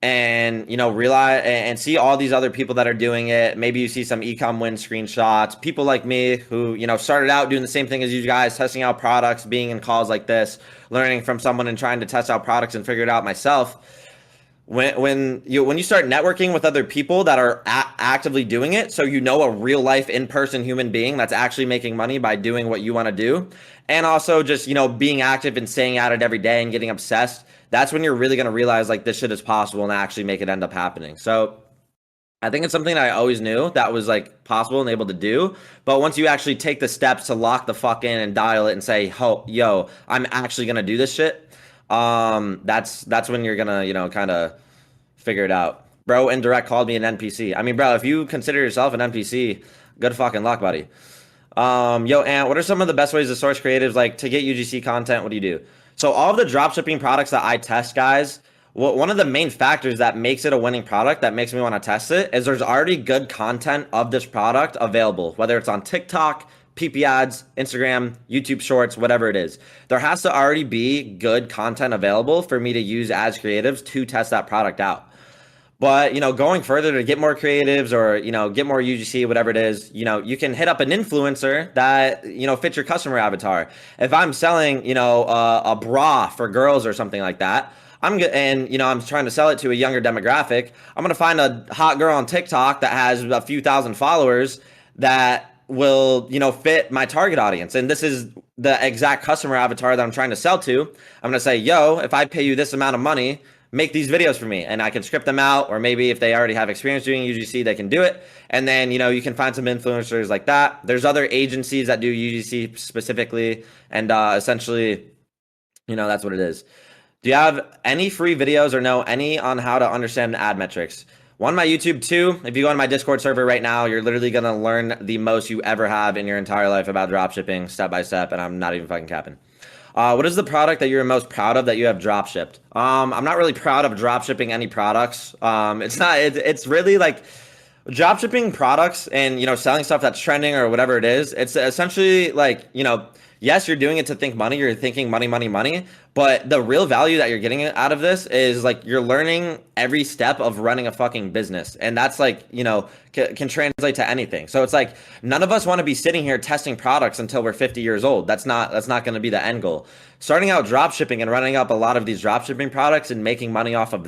and realize and see all these other people that are doing it, maybe you see some ecom win screenshots, people like me who started out doing the same thing as you guys, testing out products, being in calls like this, learning from someone and trying to test out products and figure it out myself. When you start networking with other people that are actively doing it, so a real life in-person human being that's actually making money by doing what you want to do, and also just being active and staying at it every day and getting obsessed, that's when you're really going to realize like this shit is possible and actually make it end up happening. So I think it's something that I always knew that was like possible and able to do. But once you actually take the steps to lock the fuck in and dial it and say, yo, I'm actually going to do this shit. That's when you're going to, kind of figure it out. Bro, indirect called me an NPC. I mean, bro, if you consider yourself an NPC, good fucking luck, buddy. Yo, Ant, what are some of the best ways to source creatives, like to get UGC content? What do you do? So all of the dropshipping products that I test, guys, one of the main factors that makes it a winning product, that makes me want to test it, is there's already good content of this product available, whether it's on TikTok, PP ads, Instagram, YouTube shorts, whatever it is. There has to already be good content available for me to use as creatives to test that product out. But, going further to get more creatives or, get more UGC, whatever it is, you can hit up an influencer that, fits your customer avatar. If I'm selling, a bra for girls or something like that, I'm trying to sell it to a younger demographic, I'm going to find a hot girl on TikTok that has a few thousand followers that will, fit my target audience. And this is the exact customer avatar that I'm trying to sell to. I'm going to say, yo, if I pay you this amount of money, make these videos for me, and I can script them out, or maybe if they already have experience doing UGC, they can do it. And then, you can find some influencers like that. There's other agencies that do UGC specifically, and essentially, that's what it is. Do you have any free videos or know any on how to understand ad metrics? One, my YouTube. Two, if you go on my Discord server right now, you're literally going to learn the most you ever have in your entire life about dropshipping step by step, and I'm not even fucking capping. What is the product that you're most proud of that you have drop shipped? I'm not really proud of drop shipping any products. It's not. It's really like drop shipping products and selling stuff that's trending or whatever it is. It's essentially like yes, you're doing it to think money. You're thinking money, money, money. But the real value that you're getting out of this is like you're learning every step of running a fucking business, and that's like can translate to anything. So it's like none of us want to be sitting here testing products until we're 50 years old. That's not going to be the end goal. Starting out drop shipping and running up a lot of these drop shipping products and making money off of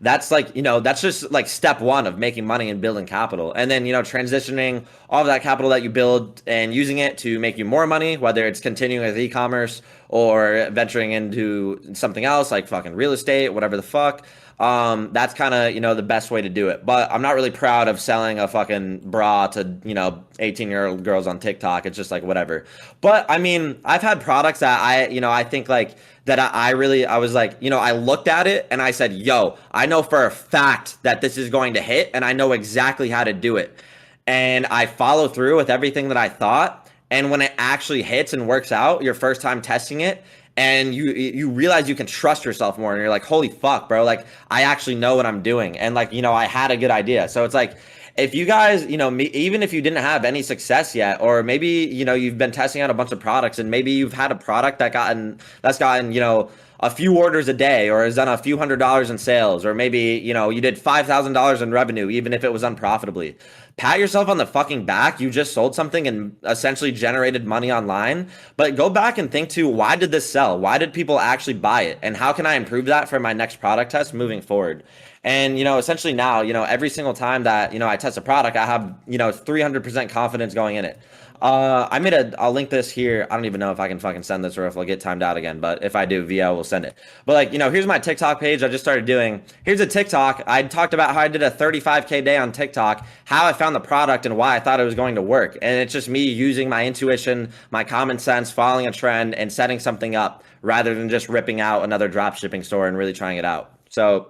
that's like that's just like step one of making money and building capital, and then transitioning all of that capital that you build and using it to make you more money, whether it's continuing with e-commerce or venturing into something else like fucking real estate, whatever the fuck. That's kind of the best way to do it. But I'm not really proud of selling a fucking bra to 18-year-old girls on TikTok. It's just like whatever. But I mean, I've had products that I think like that I was like, I looked at it and I said, yo, I know for a fact that this is going to hit and I know exactly how to do it. And I follow through with everything that I thought. And when it actually hits and works out your first time testing it, and you realize you can trust yourself more, and you're like, holy fuck, bro, like I actually know what I'm doing, and like I had a good idea. So it's like, if you guys even if you didn't have any success yet, or maybe you've been testing out a bunch of products and maybe you've had a product that's gotten a few orders a day or has done a few $100s in sales, or maybe you did $5,000 in revenue even if it was unprofitably, pat yourself on the fucking back. You just sold something and essentially generated money online. But go back and think too, why did this sell? Why did people actually buy it? And how can I improve that for my next product test moving forward? And essentially now, every single time that I test a product, I have 300% confidence going in it. I'll link this here. I don't even know if I can fucking send this or if I'll get timed out again, but if I do, VL will send it. But like, here's my TikTok page. I just started doing, here's a TikTok. I talked about how I did a 35K day on TikTok, how I found the product and why I thought it was going to work. And it's just me using my intuition, my common sense, following a trend and setting something up rather than just ripping out another drop shipping store and really trying it out. So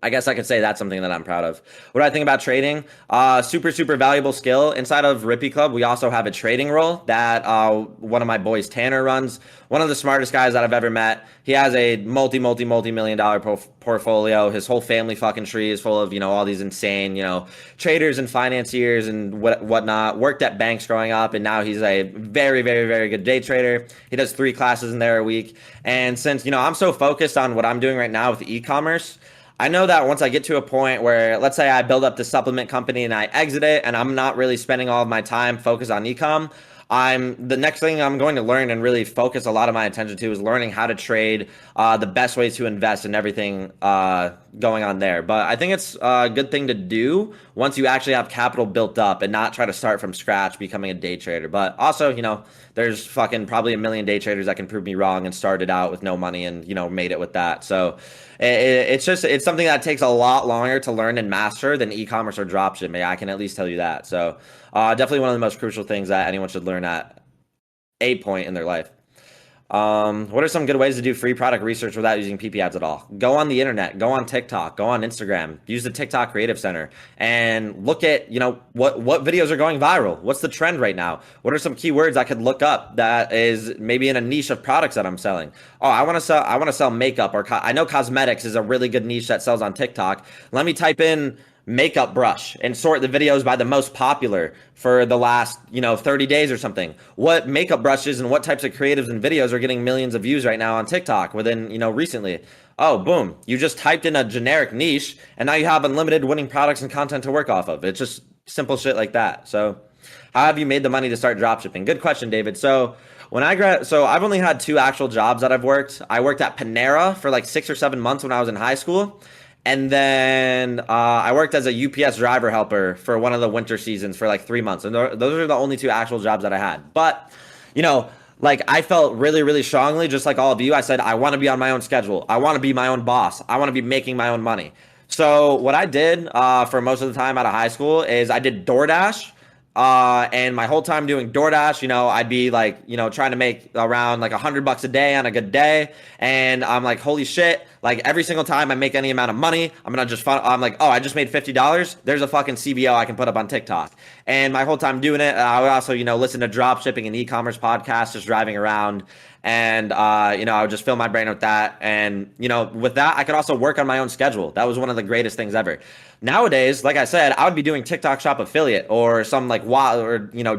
I guess I could say that's something that I'm proud of. What do I think about trading? Super, super valuable skill. Inside of Rippy Club, we also have a trading role that one of my boys, Tanner, runs. One of the smartest guys that I've ever met. He has a multi-million dollar portfolio. His whole family fucking tree is full of, all these insane, traders and financiers and whatnot. Worked at banks growing up, and now he's a very, very, very good day trader. He does 3 classes in there a week. And since, I'm so focused on what I'm doing right now with e-commerce, I know that once I get to a point where, let's say I build up the supplement company and I exit it and I'm not really spending all of my time focused on e-com, the next thing I'm going to learn and really focus a lot of my attention to is learning how to trade, the best ways to invest and everything going on there. But I think it's a good thing to do once you actually have capital built up and not try to start from scratch becoming a day trader. But also, there's fucking probably a million day traders that can prove me wrong and started out with no money and, made it with that. So it's something that takes a lot longer to learn and master than e-commerce or dropshipping. I can at least tell you that. So definitely one of the most crucial things that anyone should learn at a point in their life. What are some good ways to do free product research without using PP ads at all? Go on the internet, go on TikTok, go on Instagram, use the TikTok Creative Center and look at, what videos are going viral. What's the trend right now? What are some keywords I could look up that is maybe in a niche of products that I'm selling? Oh, I want to sell makeup, or I know cosmetics is a really good niche that sells on TikTok. Let me type in makeup brush and sort the videos by the most popular for the last 30 days or something. What makeup brushes and what types of creatives and videos are getting millions of views right now on TikTok within recently? Oh, boom, you just typed in a generic niche and now you have unlimited winning products and content to work off of. It's just simple shit like that. So how have you made the money to start dropshipping? Good question, David. So I've only had 2 actual jobs that I've worked. I worked at Panera for like 6 or 7 months when I was in high school. And then I worked as a UPS driver helper for one of the winter seasons for like 3 months. And those are the only 2 actual jobs that I had. But, like I felt really, really strongly, just like all of you. I said, I want to be on my own schedule. I want to be my own boss. I want to be making my own money. So what I did for most of the time out of high school is I did DoorDash, And my whole time doing DoorDash, I'd be like, trying to make around like $100 a day on a good day. And I'm like, holy shit. Like every single time I make any amount of money, I'm like, oh, I just made $50. There's a fucking CBO I can put up on TikTok. And my whole time doing it, I would also, listen to dropshipping and e-commerce podcasts, just driving around. And, I would just fill my brain with that. And, with that, I could also work on my own schedule. That was one of the greatest things ever. Nowadays, like I said, I would be doing TikTok Shop affiliate or some like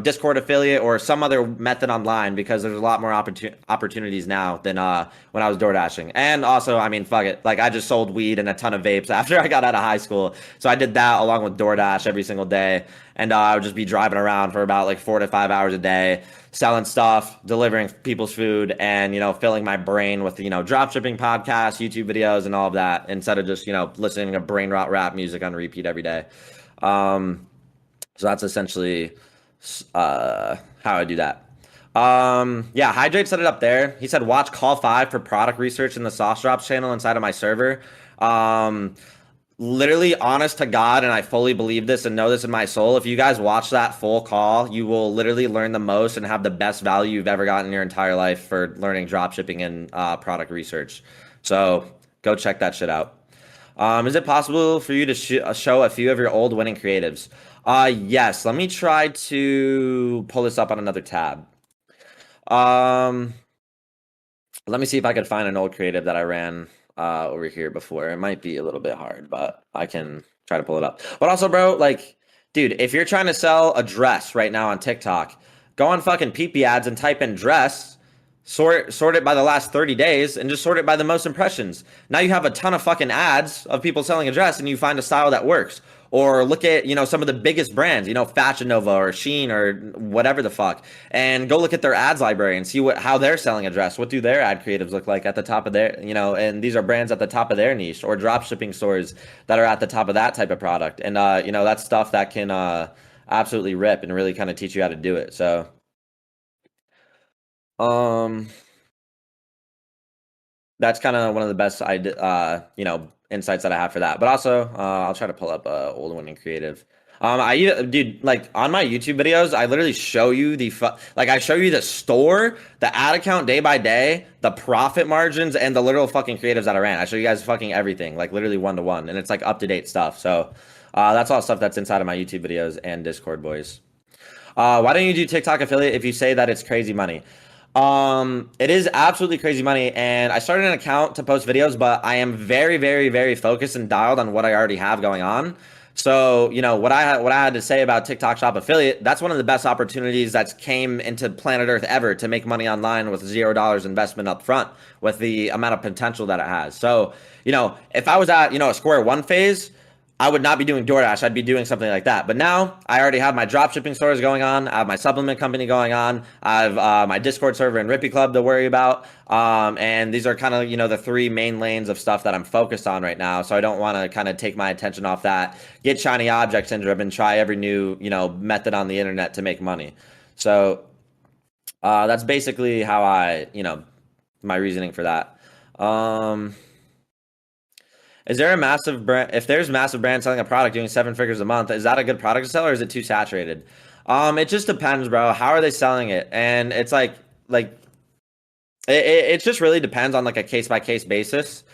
Discord affiliate or some other method online because there's a lot more opportunities now than when I was door dashing. And also, I mean, fuck it, like I just sold weed and a ton of vapes after I got out of high school, so I did that along with DoorDash every single day, and I would just be driving around for about like 4 to 5 hours a day selling stuff, delivering people's food, and filling my brain with dropshipping podcasts, YouTube videos, and all of that instead of just listening to brain rot rap music on repeat every day. So that's essentially how I do that. Yeah, Hydrate set it up there. He said watch Call 5 for product research in the Sauce Drops channel inside of my server. Literally, honest to God, and I fully believe this and know this in my soul, if you guys watch that full call, you will literally learn the most and have the best value you've ever gotten in your entire life for learning dropshipping and product research. So go check that shit out. Is it possible for you to show a few of your old winning creatives? Yes. Let me try to pull this up on another tab. Let me see if I could find an old creative that I ran over here before. It might be a little bit hard, but I can try to pull it up. But also, bro, like, dude, if you're trying to sell a dress right now on TikTok, go on fucking PP ads and type in dress, sort it by the last 30 days, and just sort it by the most impressions. Now you have a ton of fucking ads of people selling a dress, and you find a style that works. Or look at, some of the biggest brands, Fashion Nova or Shein or whatever the fuck, and go look at their ads library and see how they're selling a dress. What do their ad creatives look like at the top of their, and these are brands at the top of their niche, or drop shipping stores that are at the top of that type of product. And, that's stuff that can absolutely rip and really kind of teach you how to do it. So, that's kind of one of the best insights that I have for that. But also, I'll try to pull up old winning creative. Dude, like on my YouTube videos, I literally show you I show you the store, the ad account day by day, the profit margins, and the literal fucking creatives that I ran. I show you guys fucking everything, like literally one to one, and it's like up to date stuff. So, that's all stuff that's inside of my YouTube videos and Discord, boys. Why don't you do TikTok affiliate if you say that it's crazy money? It is absolutely crazy money, and I started an account to post videos, but I am very, very, very focused and dialed on what I already have going on. So, what I had to say about TikTok Shop affiliate, that's one of the best opportunities that's came into planet Earth ever to make money online with $0 investment up front with the amount of potential that it has. So, if I was at, a square one phase, I would not be doing DoorDash. I'd be doing something like that. But now I already have my dropshipping stores going on. I have my supplement company going on. I have my Discord server and Rippy Club to worry about. And these are kind of, the three main lanes of stuff that I'm focused on right now. So I don't want to kind of take my attention off that, get shiny object syndrome, and try every new, method on the internet to make money. So that's basically how my reasoning for that. Is there a massive brand? If there's massive brand selling a product doing 7 figures a month, is that a good product to sell, or is it too saturated? It just depends, bro. How are they selling it? And it's like it just really depends on like a case by case basis.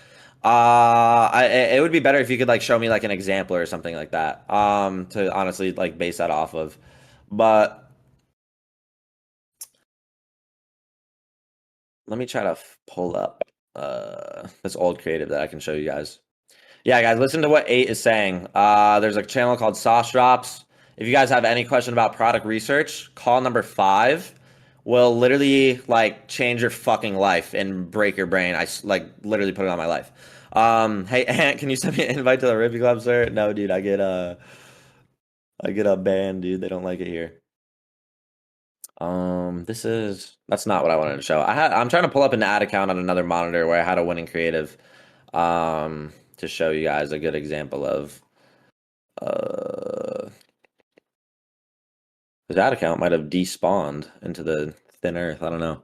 It would be better if you could like show me like an example or something like that. To honestly like base that off of, but let me try to pull up this old creative that I can show you guys. Yeah, guys, listen to what 8 is saying. There's a channel called Sauce Drops. If you guys have any question about product research, call number 5 will literally like change your fucking life and break your brain. I like literally put it on my life. Hey Ant, can you send me an invite to the Rippy Club, sir? No, dude, I get a ban, dude. They don't like it here. That's not what I wanted to show. I'm trying to pull up an ad account on another monitor where I had a winning creative. To show you guys a good example of his ad account might have despawned into the thin earth. I don't know.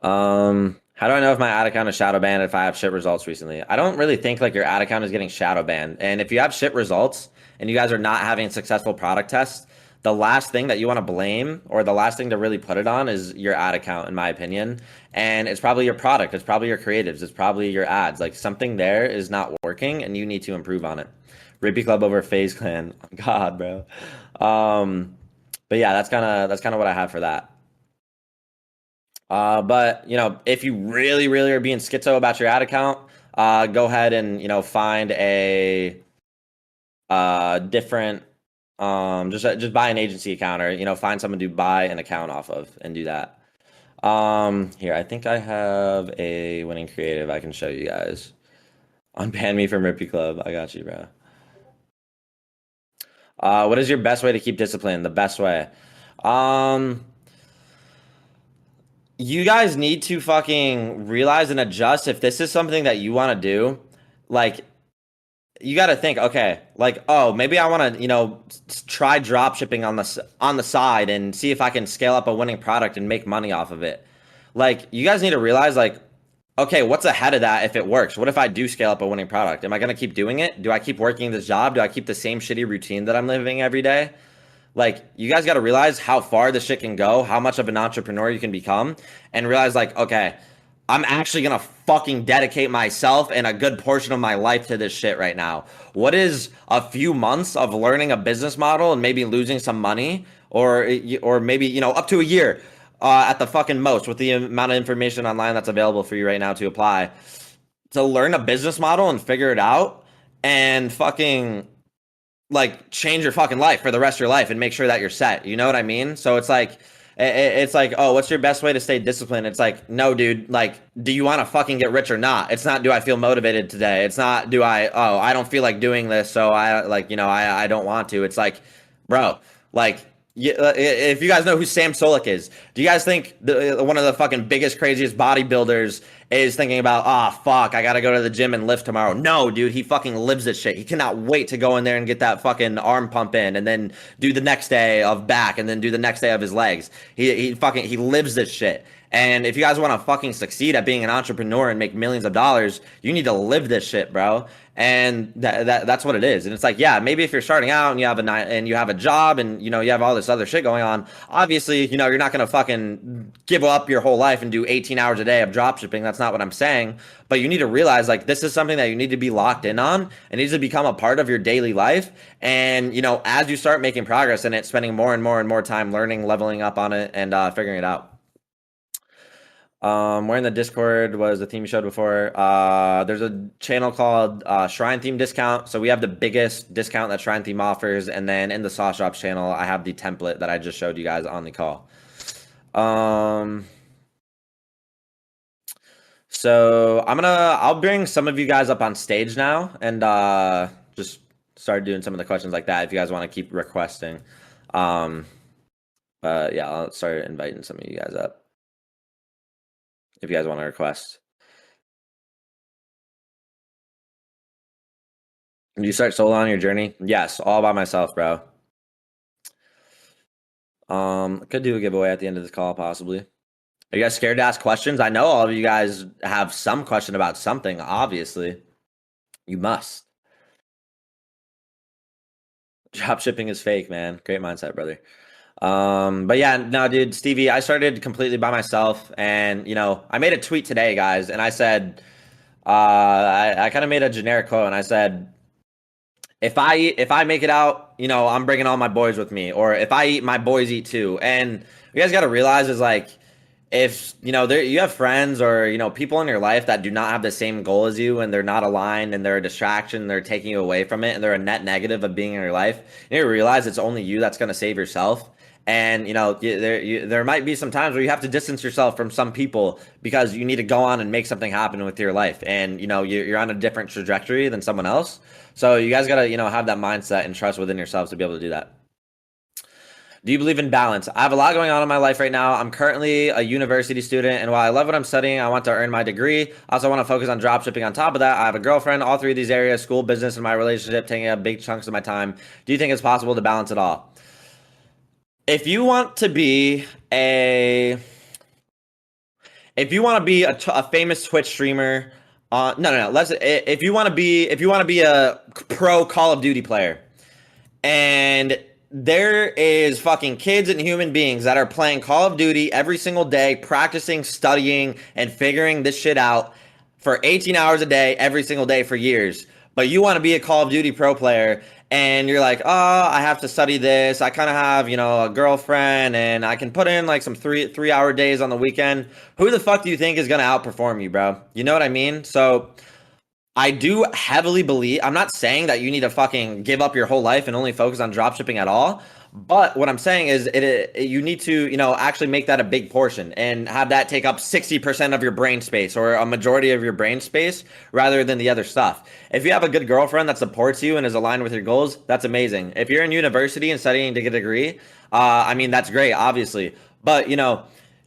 How do I know if my ad account is shadow banned if I have shit results recently? I don't really think like your ad account is getting shadow banned. And if you have shit results and you guys are not having successful product tests, the last thing that you want to blame or the last thing to really put it on is your ad account, in my opinion. And it's probably your product, it's probably your creatives, it's probably your ads. Like something there is not working and you need to improve on it. Rippy Club over FaZe Clan. God, bro. But yeah, that's kind of what I have for that. But if you really, really are being schizo about your ad account, go ahead and find a different just buy an agency account or find someone to buy an account off of and do that. Here, I think I have a winning creative I can show you guys. Unban me from Rippy Club. I got you, bro. What is your best way to keep discipline? The best way. Um, you guys need to fucking realize and adjust if this is something that you want to do. Like, you got to think, okay, like, oh, maybe I want to, try drop shipping on the side and see if I can scale up a winning product and make money off of it. Like, you guys need to realize, like, okay, what's ahead of that if it works? What if I do scale up a winning product? Am I going to keep doing it? Do I keep working this job? Do I keep the same shitty routine that I'm living every day? Like, you guys got to realize how far this shit can go, how much of an entrepreneur you can become, and realize, like, okay, I'm actually gonna fucking dedicate myself and a good portion of my life to this shit right now. What is a few months of learning a business model and maybe losing some money, or maybe up to a year at the fucking most with the amount of information online that's available for you right now to apply to learn a business model and figure it out and fucking like change your fucking life for the rest of your life and make sure that you're set. You know what I mean? So it's like, oh, what's your best way to stay disciplined? It's like, no, dude, like, do you want to fucking get rich or not? It's not, do I feel motivated today? It's not, I don't feel like doing this. So I don't want to. It's like, bro, like, if you guys know who Sam Solik is, do you guys think one of the fucking biggest, craziest bodybuilders is thinking about, fuck, I gotta go to the gym and lift tomorrow? No, dude, he fucking lives this shit. He cannot wait to go in there and get that fucking arm pump in and then do the next day of back and then do the next day of his legs. He lives this shit. And if you guys want to fucking succeed at being an entrepreneur and make millions of dollars, you need to live this shit, bro. And that's what it is. And it's like, yeah, maybe if you're starting out and you have a job and you have all this other shit going on, obviously, you're not gonna fucking give up your whole life and do 18 hours a day of drop shipping. That's not what I'm saying. But you need to realize like this is something that you need to be locked in on. It needs to become a part of your daily life. And as you start making progress in it, spending more and more and more time learning, leveling up on it, and figuring it out. Where in the Discord was the theme you showed before? There's a channel called Shrine Theme Discount. So we have the biggest discount that Shrine Theme offers, and then in the Sauce Drops channel, I have the template that I just showed you guys on the call. So I'll bring some of you guys up on stage now, and just start doing some of the questions like that if you guys want to keep requesting. Yeah, I'll start inviting some of you guys up if you guys want to request. Did you start solo on your journey? Yes, all by myself, bro. Could do a giveaway at the end of this call, possibly. Are you guys scared to ask questions? I know all of you guys have some question about something, obviously. You must. Drop shipping is fake, man. Great mindset, brother. But yeah, no, dude, Stevie, I started completely by myself, and I made a tweet today, guys, and I said, I kind of made a generic quote, and I said, if I make it out, I'm bringing all my boys with me, or if I eat, my boys eat too. And you guys got to realize is like, if you have friends or people in your life that do not have the same goal as you and they're not aligned and they're a distraction, they're taking you away from it, and they're a net negative of being in your life, you need to realize it's only you that's going to save yourself. And there might be some times where you have to distance yourself from some people because you need to go on and make something happen with your life, and you're on a different trajectory than someone else. So you guys gotta have that mindset and trust within yourselves to be able to do that. Do you believe in balance? I have a lot going on in my life right now. I'm currently a university student, and while I love what I'm studying, I want to earn my degree. I also want to focus on dropshipping on top of that. I have a girlfriend, all three of these areas, school, business, and my relationship, taking up big chunks of my time. Do you think it's possible to balance it all? If you want to be a famous Twitch streamer, no. If you want to be a pro Call of Duty player, and there is fucking kids and human beings that are playing Call of Duty every single day, practicing, studying, and figuring this shit out for 18 hours a day, every single day for years. But you want to be a Call of Duty pro player, and you're like, oh, I have to study this. I kind of have, a girlfriend, and I can put in like some three hour days on the weekend. Who the fuck do you think is gonna outperform you, bro? You know what I mean? So I do heavily believe, I'm not saying that you need to fucking give up your whole life and only focus on dropshipping at all. But what I'm saying is you need to, actually make that a big portion and have that take up 60% of your brain space or a majority of your brain space rather than the other stuff. If you have a good girlfriend that supports you and is aligned with your goals, that's amazing. If you're in university and studying to get a degree, I mean, that's great, obviously. But,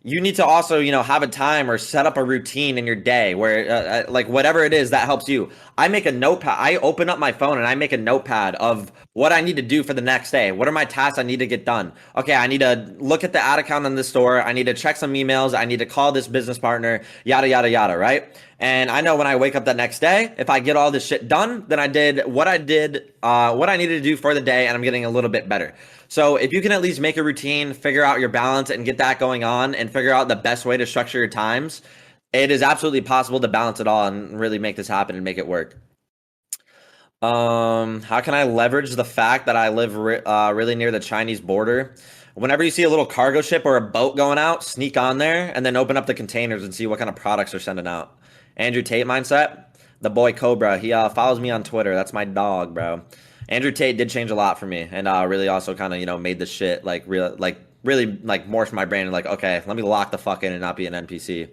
you need to also, have a time or set up a routine in your day where, like, whatever it is that helps you. I make a notepad. I open up my phone and I make a notepad of what I need to do for the next day. What are my tasks I need to get done? Okay, I need to look at the ad account on the store. I need to check some emails. I need to call this business partner, yada, yada, yada, right? And I know when I wake up that next day, if I get all this shit done, then I did, what I needed to do for the day, and I'm getting a little bit better. So if you can at least make a routine, figure out your balance and get that going on and figure out the best way to structure your times, it is absolutely possible to balance it all and really make this happen and make it work. How can I leverage the fact that I live really near the Chinese border? Whenever you see a little cargo ship or a boat going out, sneak on there and then open up the containers and see what kind of products they're sending out. Andrew Tate mindset, the boy Cobra. He follows me on Twitter. That's my dog, bro. Andrew Tate did change a lot for me, and really also kind of made this shit really morphed my brain and like, okay, let me lock the fuck in and not be an NPC.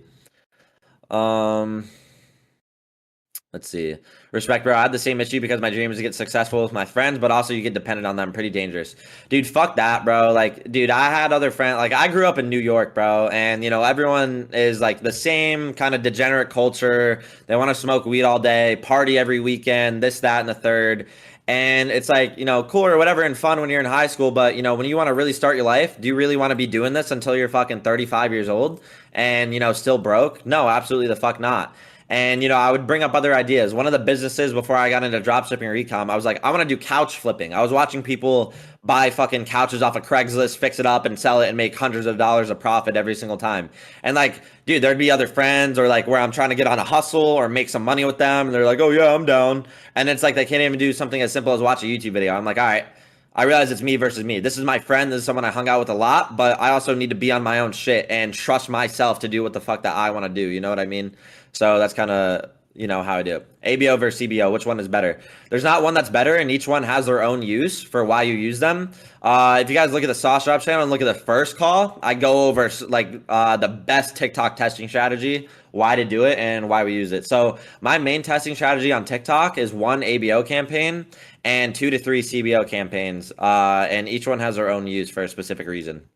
Let's see. Respect, bro. I had the same issue because my dream is to get successful with my friends, but also you get dependent on them. Pretty dangerous. Dude, fuck that, bro. Like, dude, I had other friends. Like, I grew up in New York, bro. And, everyone is like the same kind of degenerate culture. They want to smoke weed all day, party every weekend, this, that, and the third. And it's like, cool or whatever and fun when you're in high school. But, when you want to really start your life, do you really want to be doing this until you're fucking 35 years old and, still broke? No, absolutely the fuck not. And, I would bring up other ideas. One of the businesses before I got into dropshipping or ecom, I was like, I want to do couch flipping. I was watching people buy fucking couches off of Craigslist, fix it up and sell it and make hundreds of dollars of profit every single time. And like, dude, there'd be other friends or like where I'm trying to get on a hustle or make some money with them. And they're like, oh yeah, I'm down. And it's like, they can't even do something as simple as watch a YouTube video. I'm like, all right, I realize it's me versus me. This is my friend. This is someone I hung out with a lot, but I also need to be on my own shit and trust myself to do what the fuck that I want to do. You know what I mean? So that's kind of, how I do it. ABO versus CBO, which one is better? There's not one that's better, and each one has their own use for why you use them. If you guys look at the Sauce Drop channel and look at the first call, I go over the best TikTok testing strategy, why to do it, and why we use it. So my main testing strategy on TikTok is 1 ABO campaign and 2 to 3 CBO campaigns, and each one has their own use for a specific reason.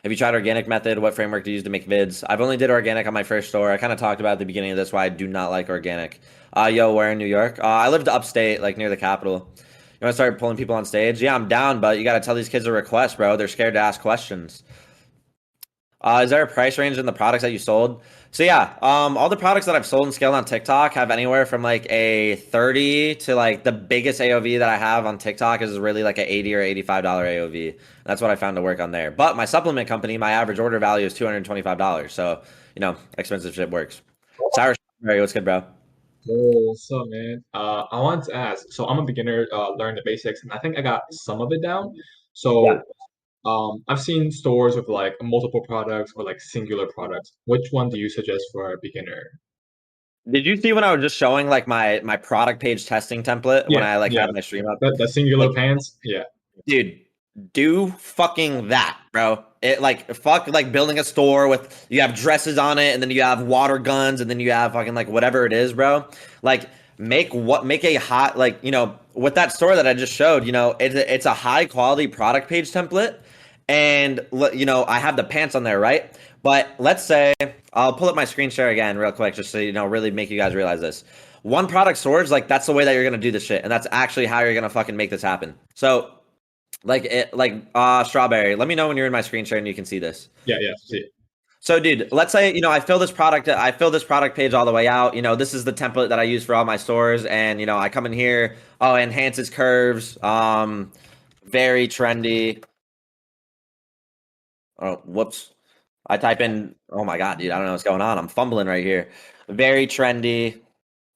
Have you tried organic method? What framework to use to make vids? I've only did organic on my first store. I kind of talked about at the beginning of this why I do not like organic. Where in New York? I lived upstate, like near the Capitol. You want to start pulling people on stage? Yeah, I'm down, but you got to tell these kids a request, bro. They're scared to ask questions. Is there a price range in the products that you sold? So yeah, all the products that I've sold and scaled on TikTok have anywhere from like a 30 to like the biggest AOV that I have on TikTok is really like a $80 or $85 AOV. That's what I found to work on there. But my supplement company, my average order value is $225. So, expensive shit works. Sour Strawberry, what's good, bro? Oh, what's up, man? I wanted to ask. So I'm a beginner, learning the basics, and I think I got some of it down. Yeah. So, I've seen stores with like multiple products or like singular products. Which one do you suggest for a beginner? Did you see when I was just showing like my product page testing template when Yeah, I like yeah. had my stream up? The singular Like, pants. Yeah. dude, do fucking that, bro. It like fuck like building a store with you have dresses on it and then you have water guns and then you have fucking like whatever it is, bro. Like make a hot like with that store that I just showed, it's a high quality product page template and I have the pants on there, right? But let's say I'll pull up my screen share again real quick just so really make you guys realize this. One product storage, like that's the way that you're gonna do this shit, and that's actually how you're gonna fucking make this happen. So strawberry. Let me know when you're in my screen share and you can see this. Yeah, yeah. See. So, dude, let's say I fill this product page all the way out. This is the template that I use for all my stores, and I come in here. Oh, enhances curves. very trendy. Oh, whoops. I type in, oh my God, dude, I don't know what's going on. I'm fumbling right here. Very trendy,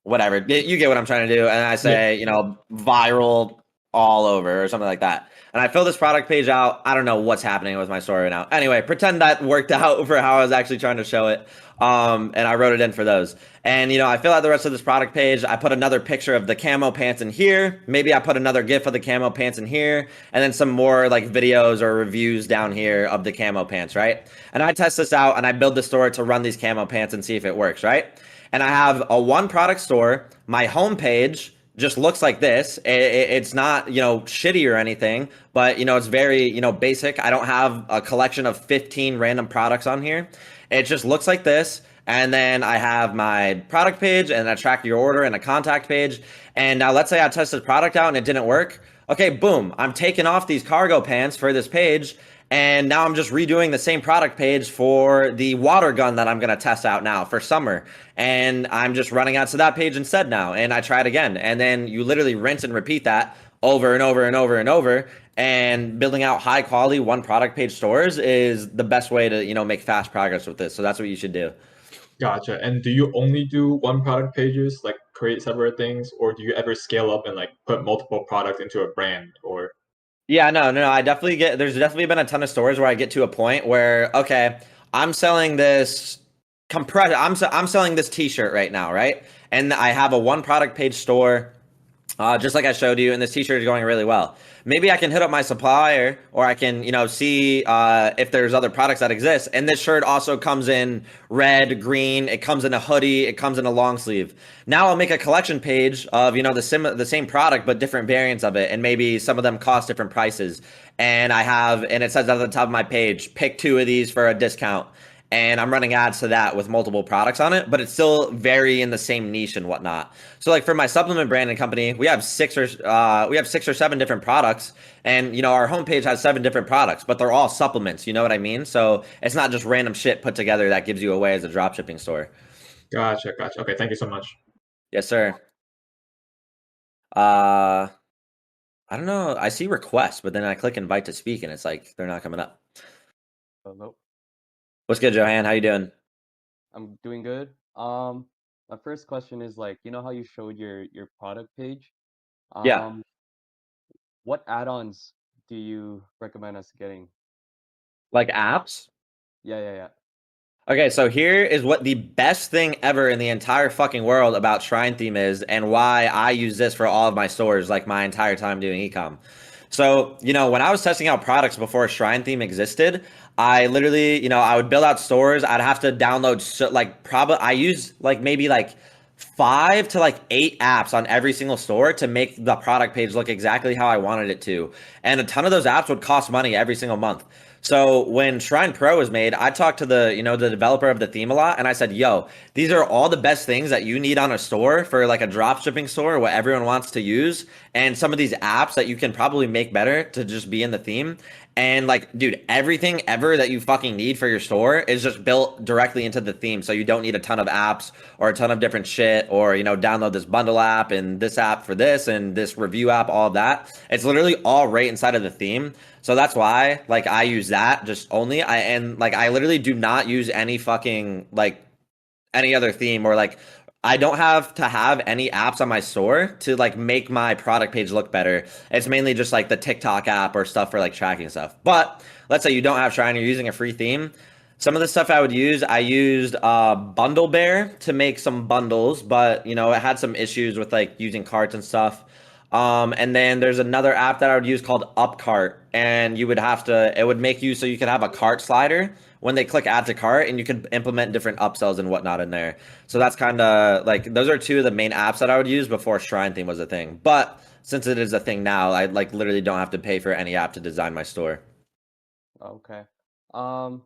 whatever. You get what I'm trying to do. And I Yeah, say, viral all over or something like that. And I fill this product page out. I don't know what's happening with my story right now. Anyway, pretend that worked out for how I was actually trying to show it. And I wrote it in for those. And I fill out the rest of this product page. I put another picture of the camo pants in here. Maybe I put another GIF of the camo pants in here, and then some more like videos or reviews down here of the camo pants, right? And I test this out and I build the store to run these camo pants and see if it works, right? And I have a one product store. My homepage just looks like this. It's not, shitty or anything, but, it's very, basic. I don't have a collection of 15 random products on here. It just looks like this. And then I have my product page and a track your order and a contact page. And now let's say I tested product out and it didn't work. Okay, boom. I'm taking off these cargo pants for this page. And now I'm just redoing the same product page for the water gun that I'm going to test out now for summer. And I'm just running out to that page instead now. And I try it again. And then you literally rinse and repeat that over and over and over and over. And building out high quality one product page stores is the best way to, make fast progress with this. So that's what you should do. gotcha. And do you only do one product pages, like create separate things, or do you ever scale up and like put multiple products into a brand? Or Yeah, no. I definitely there's definitely been a ton of stores where I get to a point where, okay, I'm selling this I'm selling this t-shirt right now, right? And I have a one product page store, just like I showed you, and this t-shirt is going really well. Maybe I can hit up my supplier, or I can, see if there's other products that exist. And this shirt also comes in red, green. It comes in a hoodie. It comes in a long sleeve. Now I'll make a collection page of, the same product but different variants of it, and maybe some of them cost different prices. And it says at the top of my page, pick two of these for a discount, and I'm running ads to that with multiple products on it, but it's still very in the same niche and whatnot. So like for my supplement branding company, we have six or seven different products, and our homepage has seven different products, but they're all supplements. You know what I mean? So it's not just random shit put together that gives you away as a dropshipping store. gotcha. Okay, thank you so much. Yes, sir. Uh, I don't know. I see requests, but then I click invite to speak, and it's like they're not coming up. Hello, What's good, Johan? How you doing? I'm doing good. My first question is like, you know how you showed your product page? Yeah, Um, what add-ons do you recommend us getting? like apps. Yeah. Okay, so here is what the best thing ever in the entire fucking world about Shrine Theme is, and why I use this for all of my stores, like my entire time doing ecom. So, when I was testing out products before Shrine Theme existed, I literally, I would build out stores. I'd have to download, probably, I use like maybe like 5 to 8 apps on every single store to make the product page look exactly how I wanted it to. And a ton of those apps would cost money every single month. So when Shrine Pro was made, I talked to the developer of the theme a lot, and I said, "Yo, these are all the best things that you need on a store for like a drop shipping store, what everyone wants to use, and some of these apps that you can probably make better to just be in the theme." And like, dude, everything ever that you fucking need for your store is just built directly into the theme. So you don't need a ton of apps or a ton of different shit, or download this bundle app and this app for this and this review app, all of that. It's literally all right inside of the theme. So that's why like I use that just only. I literally do not use any fucking like any other theme, or like I don't have to have any apps on my store to like make my product page look better. It's mainly just like the TikTok app or stuff for like tracking stuff. But let's say you don't have Shrine, you're using a free theme. Some of the stuff I used Bundle Bear to make some bundles, but it had some issues with like using carts and stuff. And then there's another app that I would use called Upcart, and it would make you so you could have a cart slider when they click add to cart, and you could implement different upsells and whatnot in there. So that's kind of like those are two of the main apps that I would use before Shrine Theme was a thing. But since it is a thing now, I like literally don't have to pay for any app to design my store. Okay. Um,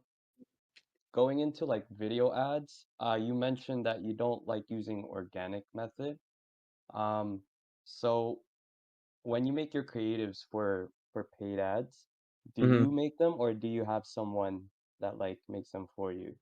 Going into like video ads, you mentioned that you don't like using organic method. Um, so when you make your creatives for paid ads, do Mhm. you make them or do you have someone that like makes them for you?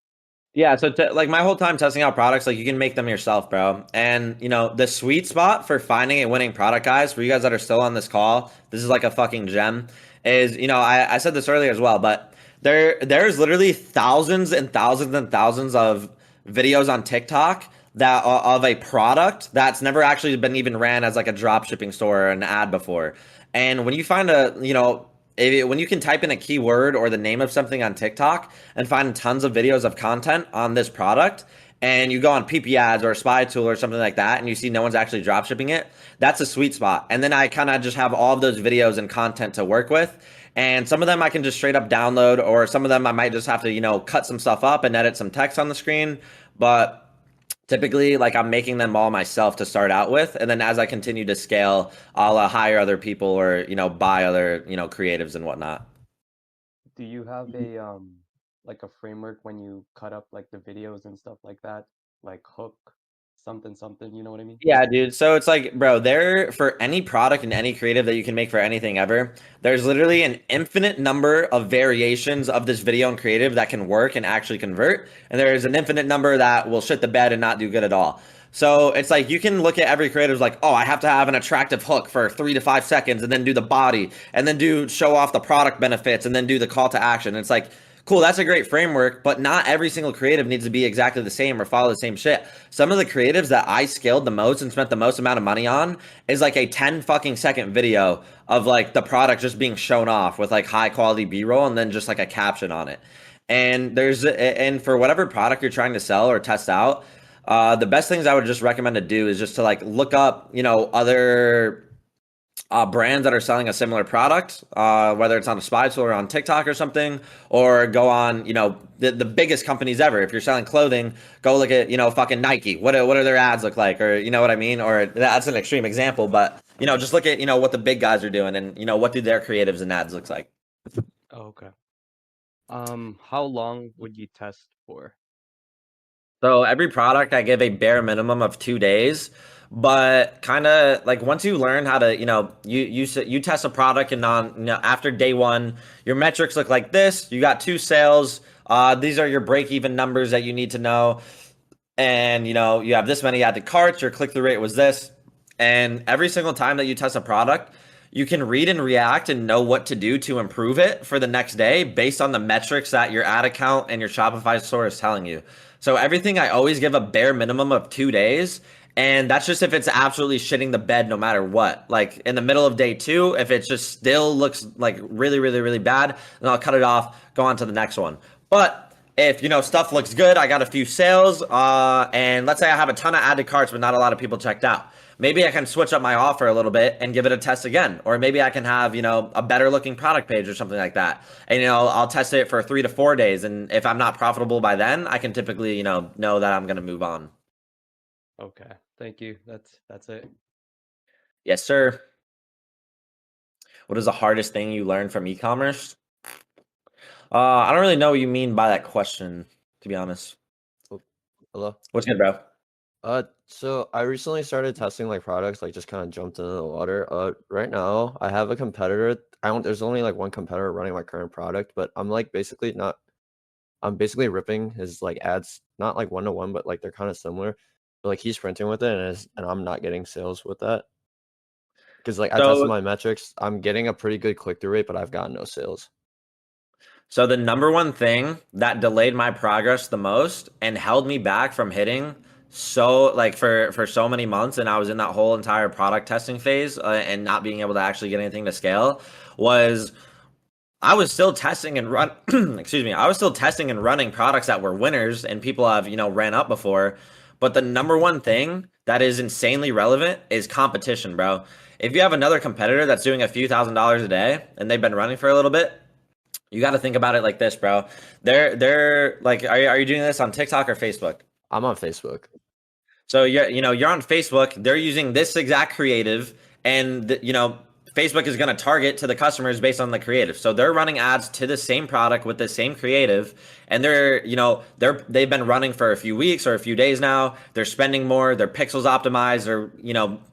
Yeah, so like my whole time testing out products, like you can make them yourself, bro. And the sweet spot for finding a winning product, guys, for you guys that are still on this call, this is like a fucking gem. Is I said this earlier as well, but there's literally thousands and thousands and thousands of videos on TikTok that of a product that's never actually been even ran as like a drop shipping store or an ad before. And when you find when you can type in a keyword or the name of something on TikTok and find tons of videos of content on this product, and you go on PP ads or a spy tool or something like that, and you see no one's actually drop shipping it, that's a sweet spot. And then I kind of just have all of those videos and content to work with. And some of them I can just straight up download, or some of them I might just have to, cut some stuff up and edit some text on the screen. But typically, like I'm making them all myself to start out with, and then as I continue to scale, I'll hire other people or buy other creatives and whatnot. Do you have a like a framework when you cut up like the videos and stuff like that? Like hook something something, you know what I mean? Yeah, dude. So it's like, bro, there for any product and any creative that you can make for anything ever, there's literally an infinite number of variations of this video and creative that can work and actually convert. And there's an infinite number that will shit the bed and not do good at all. So it's like you can look at every creative like, oh, I have to have an attractive hook for 3 to 5 seconds and then do the body and then do show off the product benefits and then do the call to action. And it's like, cool, that's a great framework, but not every single creative needs to be exactly the same or follow the same shit. Some of the creatives that I scaled the most and spent the most amount of money on is like a 10 fucking second video of like the product just being shown off with like high quality B-roll and then just like a caption on it. And for whatever product you're trying to sell or test out, the best things I would just recommend to do is just to like look up, other brands that are selling a similar product, whether it's on a spy tool or on TikTok or something, or go on, the biggest companies ever. If you're selling clothing, go look at, fucking Nike. What are their ads look like? Or, you know what I mean? Or that's an extreme example, but, just look at, what the big guys are doing and, what do their creatives and ads looks like. Oh, okay. How long would you test for? So every product I give a bare minimum of 2 days, but kind of like once you learn how to, you test a product and after day one, your metrics look like this. You got 2 sales. These are your break even numbers that you need to know, and you have this many added carts. Your click through rate was this, and every single time that you test a product, you can read and react and know what to do to improve it for the next day based on the metrics that your ad account and your Shopify store is telling you. So everything I always give a bare minimum of 2 days. And that's just if it's absolutely shitting the bed no matter what. Like in the middle of day two, if it just still looks like really, really, really bad, then I'll cut it off, go on to the next one. But if stuff looks good, I got a few sales, and let's say I have a ton of added carts, but not a lot of people checked out. Maybe I can switch up my offer a little bit and give it a test again. Or maybe I can have, a better looking product page or something like that. And, I'll test it for 3 to 4 days. And if I'm not profitable by then, I can typically, know that I'm going to move on. Okay, thank you. That's it. Yes, sir. What is the hardest thing you learned from e-commerce? I don't really know what you mean by that question, to be honest. Hello. What's good, bro? So I recently started testing like products, like just kind of jumped into the water. Right now I have a competitor. There's only like one competitor running my current product, but I'm basically ripping his like ads, not like 1-to-1, but like they're kind of similar. But like he's printing with it, and I'm not getting sales with that. Because like I tested my metrics, I'm getting a pretty good click-through rate, but I've got no sales. So the number one thing that delayed my progress the most and held me back from hitting for so many months, and I was in that whole entire product testing phase and not being able to actually get anything to scale, was I was still testing and excuse me, I was still testing and running products that were winners and people have, ran up before. But the number one thing that is insanely relevant is competition, bro. If you have another competitor that's doing a few $1,000s a day and they've been running for a little bit, you got to think about it like this, bro. They're like, are you doing this on TikTok or Facebook? I'm on Facebook. So you're on Facebook. They're using this exact creative, and Facebook is going to target to the customers based on the creative. So they're running ads to the same product with the same creative, and they've been running for a few weeks or a few days now. They're spending more, their pixels optimized, they're,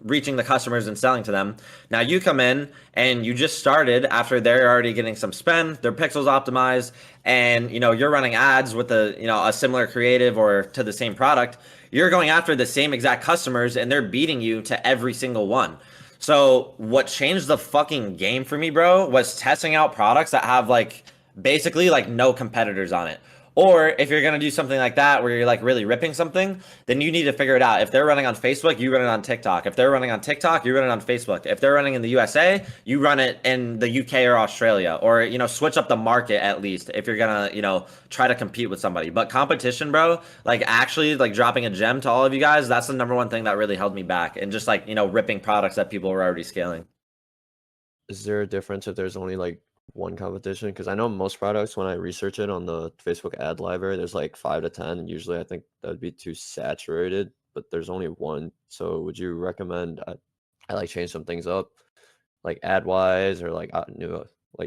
reaching the customers and selling to them. Now you come in and you just started after they're already getting some spend, their pixels optimized, and you're running ads with a similar creative or to the same product. You're going after the same exact customers and they're beating you to every single one. So what changed the fucking game for me, bro, was testing out products that have basically no competitors on it. Or if you're going to do something like that where you're really ripping something, then you need to figure it out. If they're running on Facebook, you run it on TikTok. If they're running on TikTok, you run it on Facebook. If they're running in the USA, you run it in the UK or Australia, or switch up the market at least if you're going to try to compete with somebody. But competition, bro, actually dropping a gem to all of you guys, that's the number one thing that really held me back, and just ripping products that people were already scaling. Is there a difference if there's only one competition? Because I know most products, when I research it on the Facebook ad library, there's 5 to 10. Usually I think that would be too saturated, but there's only one. So would you recommend I change some things up, ad wise, or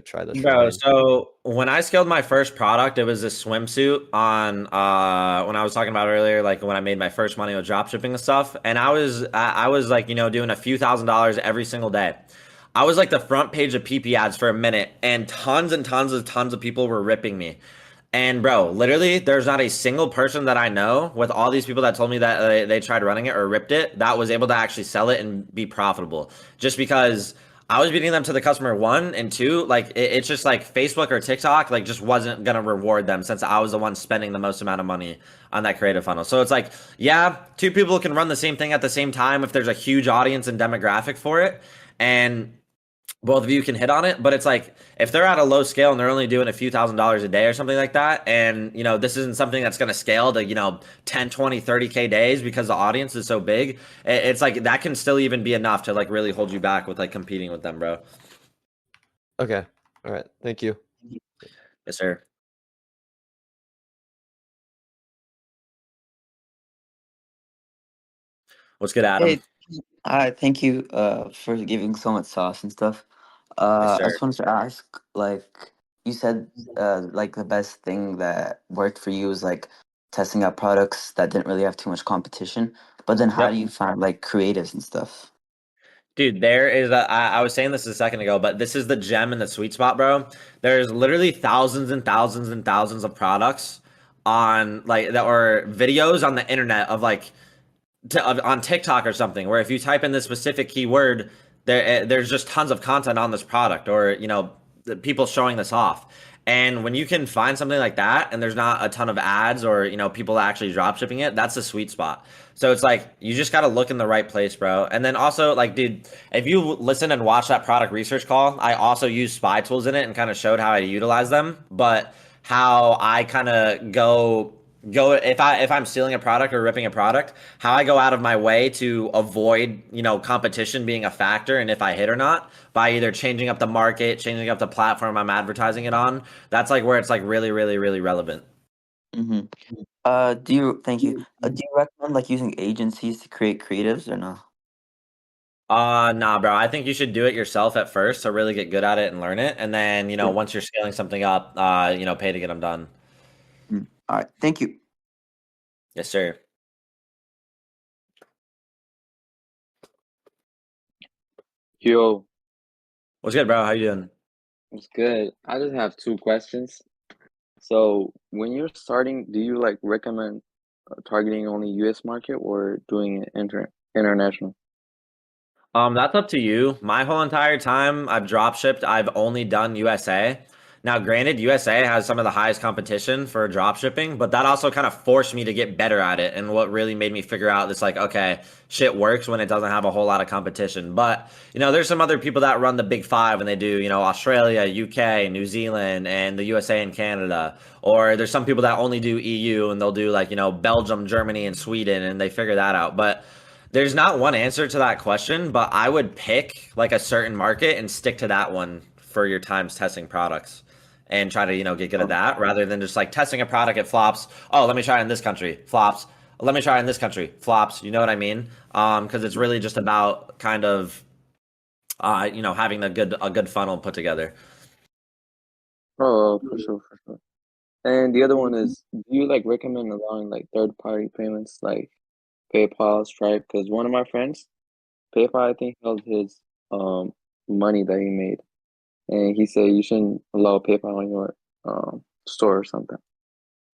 try this Bro, line? so when I scaled my first product, it was a swimsuit on when I was talking about earlier, when I made my first money with dropshipping and stuff. And I was doing a few $1,000s every single day. I was the front page of PP ads for a minute, and tons of people were ripping me. And bro, literally, there's not a single person that I know with all these people that told me that they tried running it or ripped it that was able to actually sell it and be profitable. Just because I was beating them to the customer, one, and two, it's just Facebook or TikTok just wasn't gonna reward them, since I was the one spending the most amount of money on that creative funnel. So it's yeah, two people can run the same thing at the same time if there's a huge audience and demographic for it, and both of you can hit on it. But it's if they're at a low scale and they're only doing a few $1,000s a day or something like that, and this isn't something that's going to scale to 10, 20, 30K days because the audience is so big, it's that can still even be enough to really hold you back with competing with them, bro. Okay, all right, thank you. Yes, sir. What's good, Adam? Hey, hi, thank you for giving so much sauce and stuff. Yes, I sir. just wanted to ask, you said the best thing that worked for you was testing out products that didn't really have too much competition. But then how Yep. do you find creatives and stuff? Dude, there is I was saying this a second ago, but this is the gem in the sweet spot, bro. There's literally thousands and thousands and thousands of products on that, or videos on the internet of on TikTok or something, where if you type in this specific keyword, there's just tons of content on this product, or the people showing this off. And when you can find something like that, and there's not a ton of ads or people actually drop shipping it, that's the sweet spot. So it's you just got to look in the right place, bro. And then also dude, if you listen and watch that product research call, I also used spy tools in it and kind of showed how I utilize them, but how I kind of go if I'm stealing a product or ripping a product, how I go out of my way to avoid competition being a factor, and if I hit or not, by either changing up the market, changing up the platform I'm advertising it on. That's where it's really, really, really relevant. Mm-hmm. Thank you. Do you recommend using agencies to create creatives or no? Nah, bro. I think you should do it yourself at first to really get good at it and learn it, and then once you're scaling something up, pay to get them done. All right, thank you. Yes, sir. Yo, What's good, bro? How you doing? it's good. I just have two questions. So, when you're starting, do you recommend targeting only US market or doing it international? That's up to you. My whole entire time I've drop shipped, I've only done USA. Now, granted, USA has some of the highest competition for drop shipping, but that also kind of forced me to get better at it. And what really made me figure out this, okay, shit works when it doesn't have a whole lot of competition. But, there's some other people that run the big five and they do, Australia, UK, New Zealand, and the USA and Canada. Or there's some people that only do EU and they'll do Belgium, Germany, and Sweden, and they figure that out. But there's not one answer to that question, but I would pick a certain market and stick to that one for your times testing products, and try to get good at that, rather than just testing a product, it flops. Oh, let me try it in this country, flops. Let me try it in this country, flops. You know what I mean? Because it's really just about kind of having a good funnel put together. Oh, for sure, for sure. And the other one is, do you like recommend allowing like third party payments like PayPal, Stripe? Because one of my friends, PayPal, I think held his money that he made, and he said you shouldn't allow PayPal on your store or something.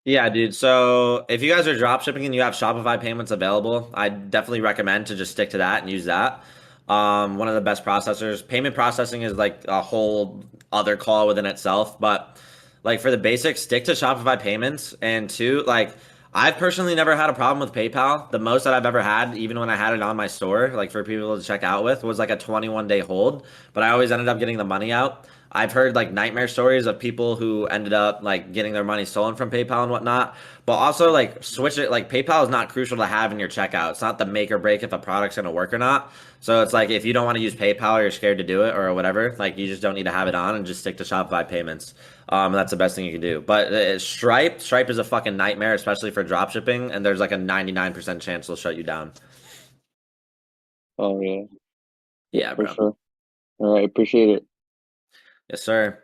Yeah, dude. So if you guys are drop shipping and you have Shopify payments available, I definitely recommend to just stick to that and use that. One of the best processors. Payment processing is like a whole other call within itself, but like for the basics, stick to Shopify payments. And two, like I've personally never had a problem with PayPal. The most that I've ever had, even when I had it on my store, like for people to check out with, was like a 21-day hold. But I always ended up getting the money out. I've heard like nightmare stories of people who ended up like getting their money stolen from PayPal and whatnot. But also like switch it, like PayPal is not crucial to have in your checkout. It's not the make or break if a product's gonna work or not. So it's like if you don't want to use PayPal or you're scared to do it or whatever, like you just don't need to have it on and just stick to Shopify payments. That's the best thing you can do. But Stripe is a fucking nightmare, especially for drop shipping, and there's like a 99% chance they'll shut you down. Oh yeah, Yeah, for bro. sure. All right, appreciate it. Yes, sir.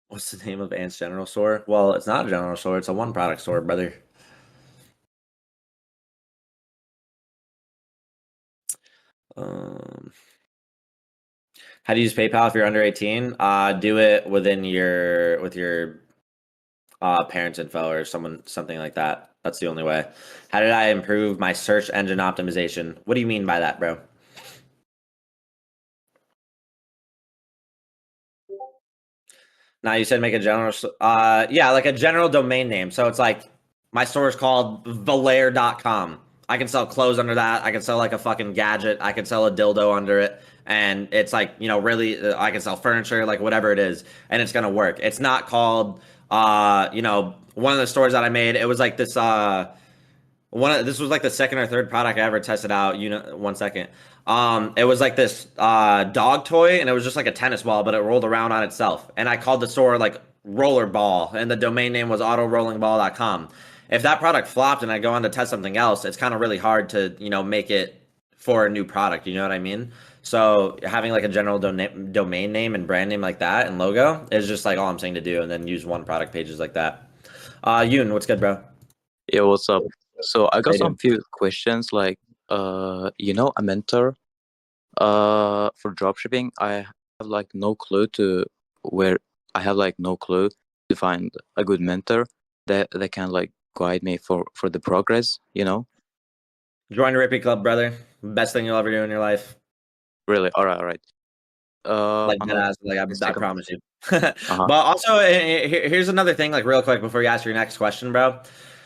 What's the name of Ant's general store? Well, it's not a general store, it's a one product store, brother. Um, how to use PayPal if you're under 18? Do it within with your parents' info or something like that. That's the only way. How did I improve my search engine optimization? What do you mean by that, bro? Now you said make a general, yeah, like a general domain name. So it's like my store is called Valair.com. I can sell clothes under that. I can sell like a fucking gadget. I can sell a dildo under it. And it's like, really, I can sell furniture, like whatever it is, and it's gonna work. It's not called, one of the stores that I made. It was like this, this was like the second or third product I ever tested out. 1 second. It was like this dog toy, and it was just like a tennis ball, but it rolled around on itself. And I called the store like Rollerball, and the domain name was autorollingBall.com. If that product flopped and I go on to test something else, it's kind of really hard to make it for a new product. You know what I mean? So having like a general domain name and brand name like that and logo is just like all I'm saying to do, and then use one product pages like that. Yoon, what's good, bro? Yeah, what's up? So I How got you some doing? few questions like a mentor for dropshipping. I have like no clue to where I have like no clue to find a good mentor that can like guide me for the progress, Join the Rippy Club, brother. Best thing you'll ever do in your life. Really. All right, all right. Like dead Another ass. Like the I second promise you. uh-huh. But also, here's another thing. Like real quick before you ask your next question, bro.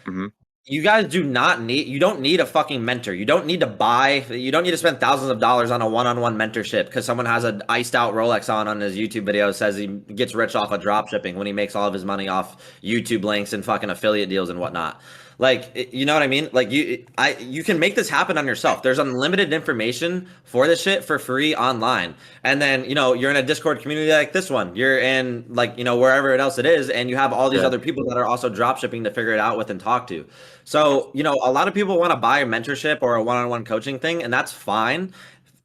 Mm-hmm. You guys do not need. You don't need a fucking mentor. You don't need to buy. You don't need to spend thousands of dollars on a one-on-one mentorship because someone has an iced out Rolex on his YouTube video says he gets rich off of drop shipping when he makes all of his money off YouTube links and fucking affiliate deals and whatnot. Like, you know what I mean? Like you can make this happen on yourself. There's unlimited information for this shit for free online. And then, you're in a Discord community like this one. You're in like, wherever else it is, and you have all these Yeah. other people that are also drop shipping to figure it out with and talk to. So, a lot of people want to buy a mentorship or a one-on-one coaching thing, and that's fine.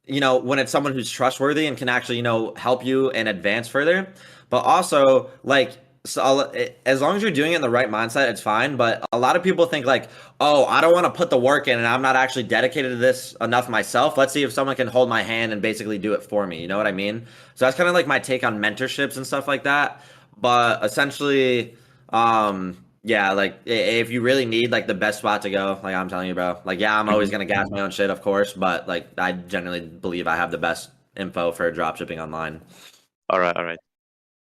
When it's someone who's trustworthy and can actually, help you and advance further. But also, like, so as long as you're doing it in the right mindset, it's fine. But a lot of people think like, oh, I don't want to put the work in and I'm not actually dedicated to this enough myself. Let's see if someone can hold my hand and basically do it for me. You know what I mean? So that's kind of like my take on mentorships and stuff like that. But essentially, yeah, like if you really need like the best spot to go, like I'm telling you, bro, like yeah, I'm always Mm-hmm. gonna gas my own shit, of course, but like I generally believe I have the best info for drop shipping online. All right, all right.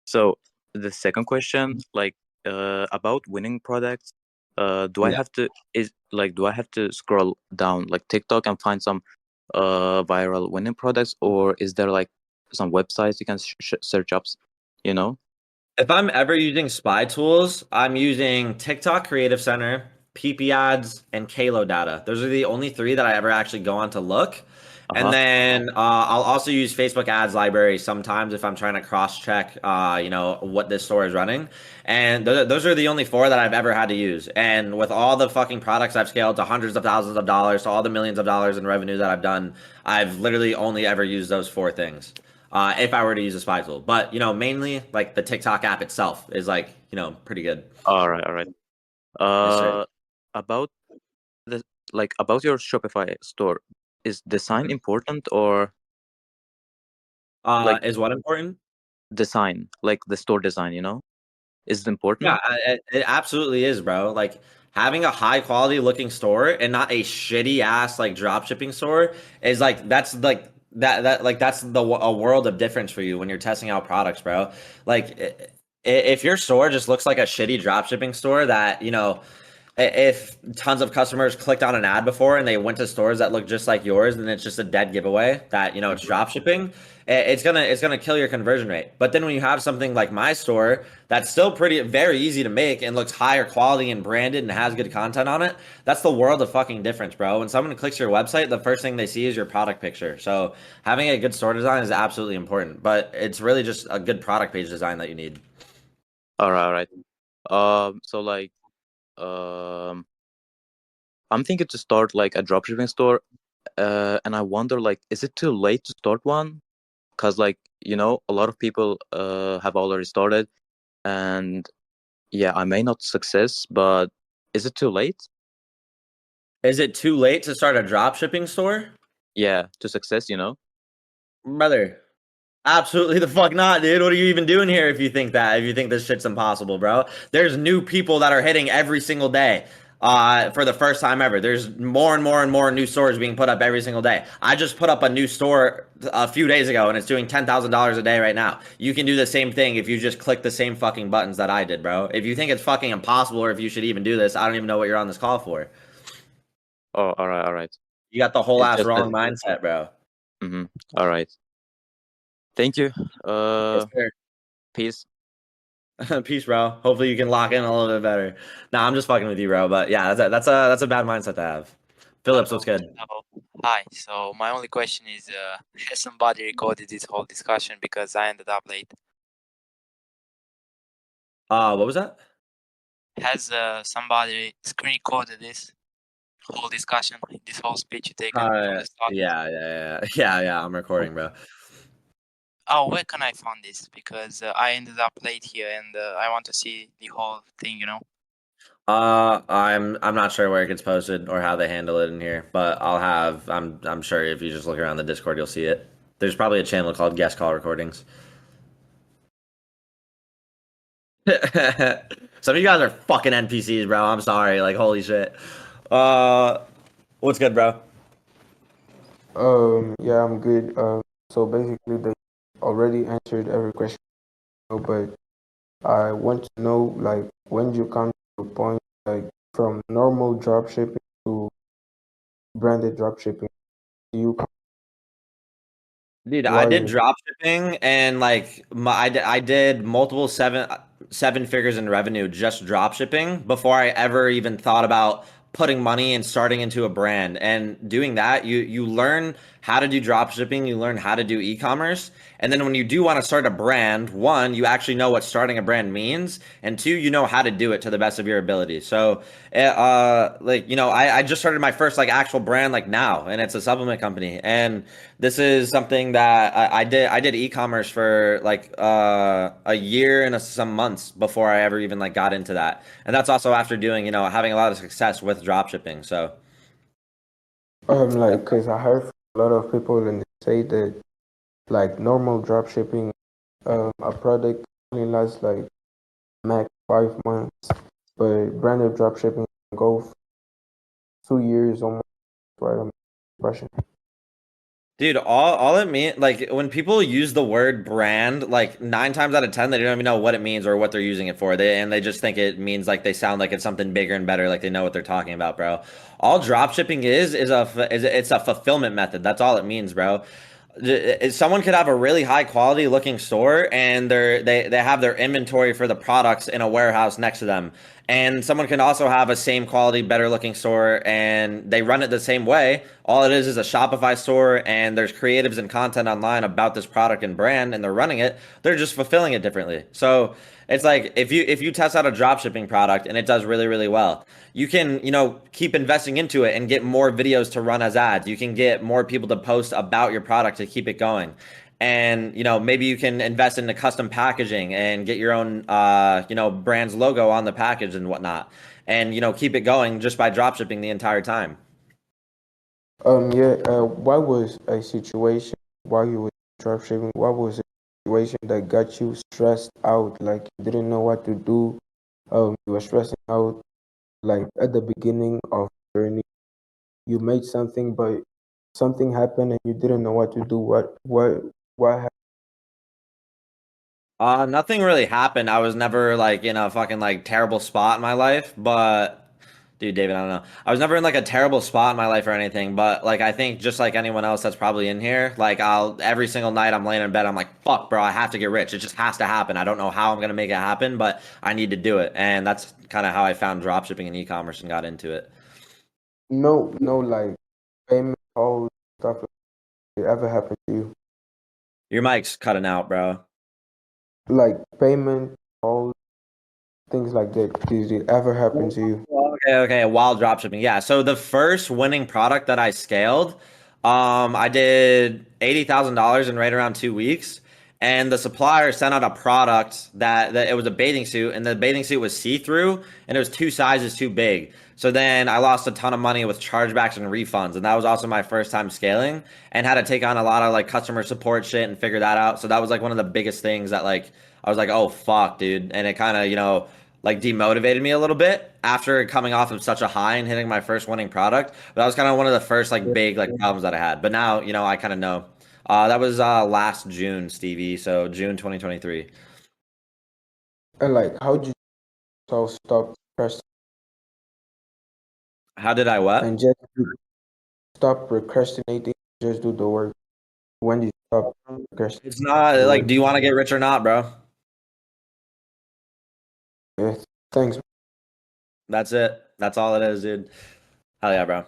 So the second question, like about winning products, do I Yeah. have to scroll down like TikTok and find some viral winning products, or is there like some websites you can search up, you know? If I'm ever using spy tools, I'm using TikTok Creative Center, PP Ads, and Kalo Data. Those are the only three that I ever actually go on to look. And Uh-huh. then I'll also use Facebook ads library sometimes if I'm trying to cross check, what this store is running. And those are the only four that I've ever had to use. And with all the fucking products I've scaled to hundreds of thousands of dollars, to all the millions of dollars in revenue that I've done, I've literally only ever used those four things. If I were to use a spy tool, but mainly like the TikTok app itself is like pretty good. All right, all right. Yes, sir. About the about your Shopify store, is design important or like Is what important? design, like the store design, is it important? Yeah, it absolutely is, bro. Like having a high quality looking store and not a shitty ass like drop shipping store is like that's like that like that's a world of difference for you when you're testing out products, bro. Like if your store just looks like a shitty drop shipping store that if tons of customers clicked on an ad before and they went to stores that look just like yours, then it's just a dead giveaway that it's drop shipping. It's gonna kill your conversion rate. But then when you have something like my store that's still pretty very easy to make and looks higher quality and branded and has good content on it, that's the world of fucking difference, bro. When someone clicks your website, the first thing they see is your product picture. So having a good store design is absolutely important, but it's really just a good product page design that you need. All right, all right. So I'm thinking to start like a dropshipping store, and I wonder like, is it too late to start one? Because like a lot of people have already started, and yeah, I may not success, but is it too late? Is it too late to start a drop shipping store? Yeah, to success, Brother, absolutely the fuck not, dude. What are you even doing here if you think that? If you think this shit's impossible, bro? There's new people that are hitting every single day. For the first time ever. There's more and more and more new stores being put up every single day. I just put up a new store a few days ago and it's doing $10,000 a day right now. You can do the same thing if you just click the same fucking buttons that I did, bro. If you think it's fucking impossible or if you should even do this, I don't even know what you're on this call for. Oh, all right, all right. You got the whole It's ass just wrong mindset, bro. Mm-hmm. All right. Thank you. Yes, sir. Peace. Peace, bro. Hopefully you can lock in a little bit better. Nah, I'm just fucking with you, bro. But yeah, that's a bad mindset to have. Phillips, what's good? Hi. So my only question is, has somebody recorded this whole discussion because I ended up late? What was that? Has somebody screen recorded this whole discussion, this whole speech you taken from the start? Yeah. I'm recording, bro. Oh, where can I find this? Because I ended up late here and I want to see the whole thing, I'm not sure where it gets posted or how they handle it in here, but I'm sure if you just look around the Discord, you'll see it. There's probably a channel called Guest Call Recordings. Some of you guys are fucking NPCs, bro. I'm sorry. Like, holy shit. What's good, bro? Yeah, I'm good. So basically, they already answered every question, but I want to know, like, when you come to a point, like, from normal drop shipping to branded drop shipping, do you Dude, I why did you drop shipping and like I did multiple seven figures in revenue just drop shipping before I ever even thought about putting money and starting into a brand. And doing that, you learn how to do drop shipping, you learn how to do e-commerce, and then when you do want to start a brand, one, you actually know what starting a brand means, and two, you know how to do it to the best of your ability. So I just started my first like actual brand like now, and it's a supplement company, and this is something that I did e-commerce for like a year and some months before I ever even like got into that, and that's also after doing having a lot of success with drop shipping. So like, because I heard from a lot of people and they say that like normal drop shipping, a product only lasts like max 5 months, but branded drop shipping can go 2 years almost, right? I'm impression. dude, all it means, like when people use the word brand, like 9 times out of 10, they don't even know what it means or what they're using it for. They just think it means like they sound like it's something bigger and better, like they know what they're talking about, bro. All drop shipping it's a fulfillment method. That's all it means, bro. Someone could have a really high quality looking store and they have their inventory for the products in a warehouse next to them, And someone can also have a same quality, better looking store and they run it the same way. All it is a Shopify store and there's creatives and content online about this product and brand and they're running it. They're just fulfilling it differently. So it's like if you test out a drop shipping product and it does really, really well, you can, keep investing into it and get more videos to run as ads. You can get more people to post about your product to keep it going. And maybe you can invest in the custom packaging and get your own brand's logo on the package and whatnot, and keep it going just by drop shipping the entire time. Yeah. What was a situation while you were dropshipping? What was a situation that got you stressed out? Like you didn't know what to do. You were stressing out. Like at the beginning of the journey, you made something, but something happened and you didn't know what to do. What happened? Nothing really happened. I was never like in a fucking like terrible spot in my life, but dude, David, I don't know. I was never in like a terrible spot in my life or anything, but like I think just like anyone else that's probably in here, like I'll every single night I'm laying in bed, I'm like, fuck, bro, I have to get rich. It just has to happen. I don't know how I'm gonna make it happen, but I need to do it. And that's kind of how I found dropshipping and e-commerce and got into it. No, no, like payment calls, stuff like that. It ever happened to you? Your mic's cutting out, bro. Like payment calls, things like that. Did it ever happen to you? Okay. While dropshipping, yeah. So the first winning product that I scaled, I did $80,000 in right around 2 weeks, and the supplier sent out a product that it was a bathing suit, and the bathing suit was see through, and it was two sizes too big. So then I lost a ton of money with chargebacks and refunds, and that was also my first time scaling, and had to take on a lot of like customer support shit and figure that out. So that was like one of the biggest things that like I was like, oh fuck, dude, and it kind of like demotivated me a little bit after coming off of such a high and hitting my first winning product. But that was kind of one of the first like big like problems that I had. But now, I kind of know. That was last June, Stevie. So June 2023. And like, how did you stop procrastinating How did I and what? just stop procrastinating? Just do the work. When did you stop procrastinating? It's not The like, work. do you want to get rich or not, bro? Yeah, thanks. That's it. That's all it is, dude. Hell yeah, bro.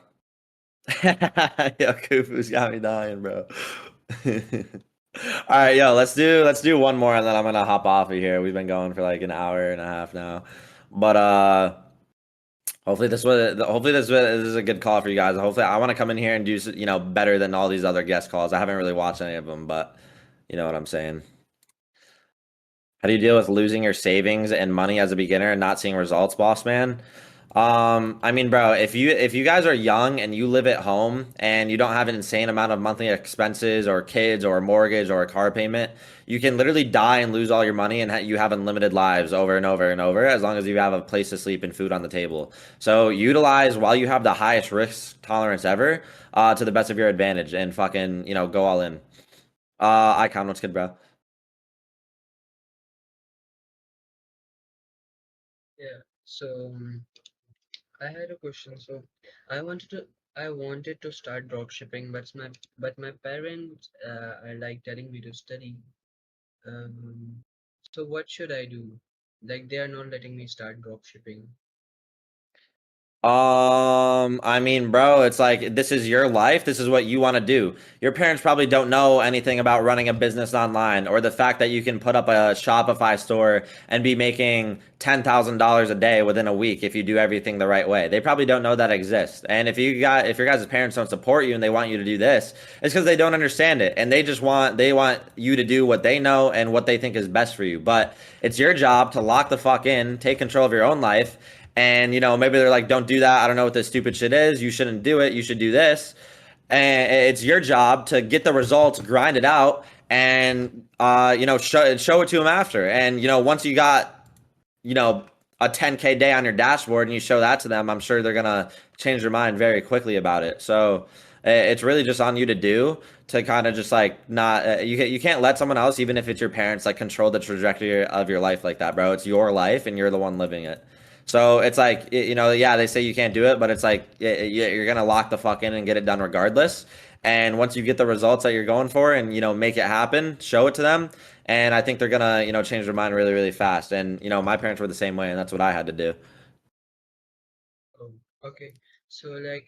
Yo, Kufu's got me dying, bro. All right, yo, let's do one more and then I'm gonna hop off of here. We've been going for like an hour and a half now. But hopefully this is a good call for you guys. Hopefully I want to come in here and do better than all these other guest calls. I haven't really watched any of them, but you know what I'm saying. How do you deal with losing your savings and money as a beginner and not seeing results, boss man? I mean, bro, if you guys are young and you live at home and you don't have an insane amount of monthly expenses or kids or a mortgage or a car payment, you can literally die and lose all your money and you have unlimited lives over and over and over as long as you have a place to sleep and food on the table. So utilize while you have the highest risk tolerance ever, to the best of your advantage and fucking, go all in. Icon, what's good, bro? Yeah. So I had a question. So I wanted to I wanted to start drop shipping, but my parents are like telling me to study. So what should I do? Like they are not letting me start drop shipping. I mean, bro, it's like this is your life. This is what you want to do. Your parents probably don't know anything about running a business online or the fact that you can put up a Shopify store and be making $10,000 a day within a week if you do everything the right way. They probably don't know that exists. And if your guys' parents don't support you and they want you to do this, it's because they don't understand it and they want you to do what they know and what they think is best for you. But it's your job to lock the fuck in, take control of your own life and maybe they're like, don't do that. I don't know what this stupid shit is. You shouldn't do it. You should do this. And it's your job to get the results, grind it out, and show it to them after. And once you got you know, a 10K day on your dashboard and you show that to them, I'm sure they're gonna change their mind very quickly about it. So it's really just on you to do to kind of just like not you can't let someone else, even if it's your parents, like control the trajectory of your life like that, bro. It's your life and you're the one living it. So it's like yeah, they say you can't do it, but it's like you're gonna lock the fuck in and get it done regardless. And once you get the results that you're going for and make it happen, show it to them, and I think they're gonna change their mind really really fast. And my parents were the same way, and that's what I had to do. Okay, so like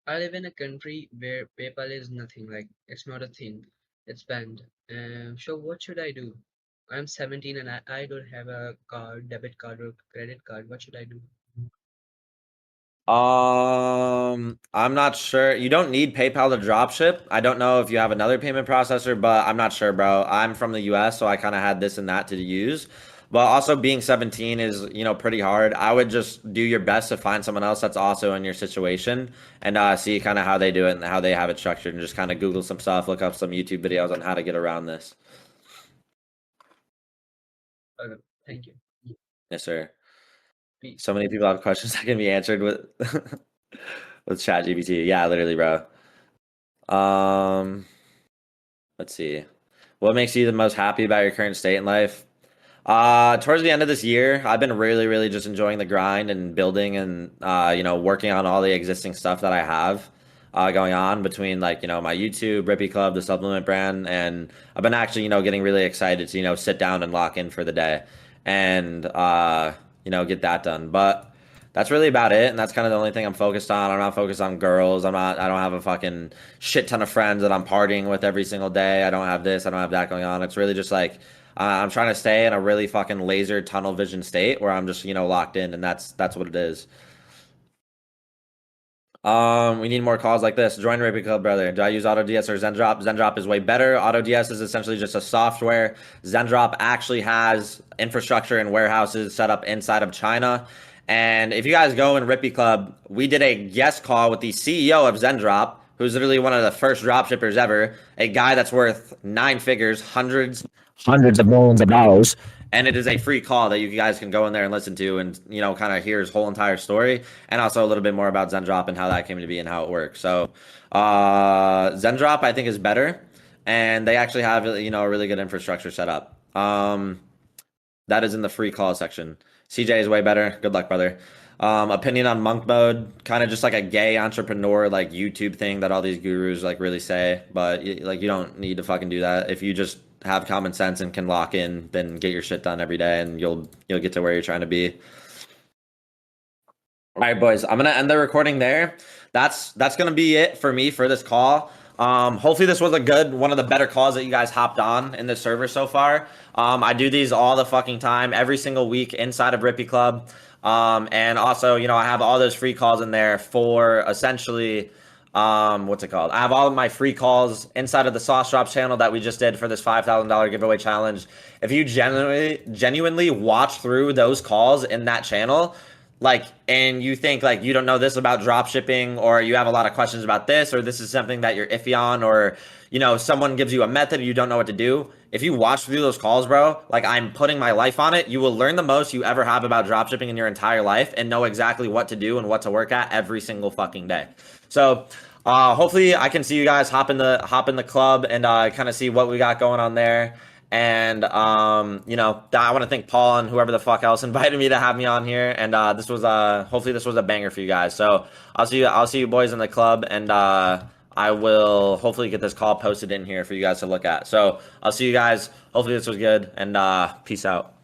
I live in a country where PayPal is nothing, like it's not a thing. It's banned. So what should I do? I'm 17 and I don't have a card, debit card or credit card. What should I do? I'm not sure. You don't need PayPal to dropship. I don't know if you have another payment processor, but I'm not sure, bro. I'm from the US, so I kind of had this and that to use. But also being 17 is, pretty hard. I would just do your best to find someone else that's also in your situation and see kind of how they do it and how they have it structured and just kind of Google some stuff, look up some YouTube videos on how to get around this. Okay, thank you. Yes, sir. Peace. So many people have questions that can be answered with with ChatGPT. Yeah, literally, bro. Let's see. What makes you the most happy about your current state in life? Towards the end of this year, I've been really, really just enjoying the grind and building and working on all the existing stuff that I have going on between like, my YouTube, Rippy Club, the supplement brand, and I've been actually, getting really excited to, sit down and lock in for the day and get that done. But that's really about it, and that's kind of the only thing I'm focused on. I'm not focused on girls. I don't have a fucking shit ton of friends that I'm partying with every single day. I don't have this. I don't have that going on. It's really just like I'm trying to stay in a really fucking laser tunnel vision state where I'm just locked in, and that's what it is. We need more calls like this. Join Rippy Club, brother. Do I use AutoDS or Zendrop? Zendrop is way better. AutoDS is essentially just a software. Zendrop actually has infrastructure and warehouses set up inside of China. And if you guys go in Rippy Club, we did a guest call with the CEO of Zendrop, who's literally one of the first dropshippers ever, a guy that's worth 9 figures, hundreds of millions of dollars. And it is a free call that you guys can go in there and listen to and, kind of hear his whole entire story and also a little bit more about Zendrop and how that came to be and how it works. So, Zendrop, I think, is better. And they actually have, a really good infrastructure set up. That is in the free call section. CJ is way better. Good luck, brother. Opinion on monk mode, kind of just like a gay entrepreneur, like YouTube thing that all these gurus like really say, but you don't need to fucking do that. If you just have common sense and can lock in, then get your shit done every day, and you'll get to where you're trying to be. All right, boys, I'm gonna end the recording there. That's gonna be it for me for this call. Hopefully this was one of the better calls that you guys hopped on in this server so far. I do these all the fucking time, every single week inside of Rippy Club. And also, I have all those free calls in there for essentially, what's it called? I have all of my free calls inside of the Sauce Drops channel that we just did for this $5,000 giveaway challenge. If you genuinely watch through those calls in that channel, and you think you don't know this about drop shipping, or you have a lot of questions about this, or this is something that you're iffy on, or someone gives you a method and you don't know what to do. If you watch through those calls, bro, I'm putting my life on it, you will learn the most you ever have about drop shipping in your entire life and know exactly what to do and what to work at every single fucking day. So hopefully I can see you guys hop in the club and kind of see what we got going on there. And I want to thank Paul and whoever the fuck else invited me to have me on here. And this was hopefully this was a banger for you guys. So I'll see you boys in the club, and I will hopefully get this call posted in here for you guys to look at. So I'll see you guys. Hopefully this was good, and peace out.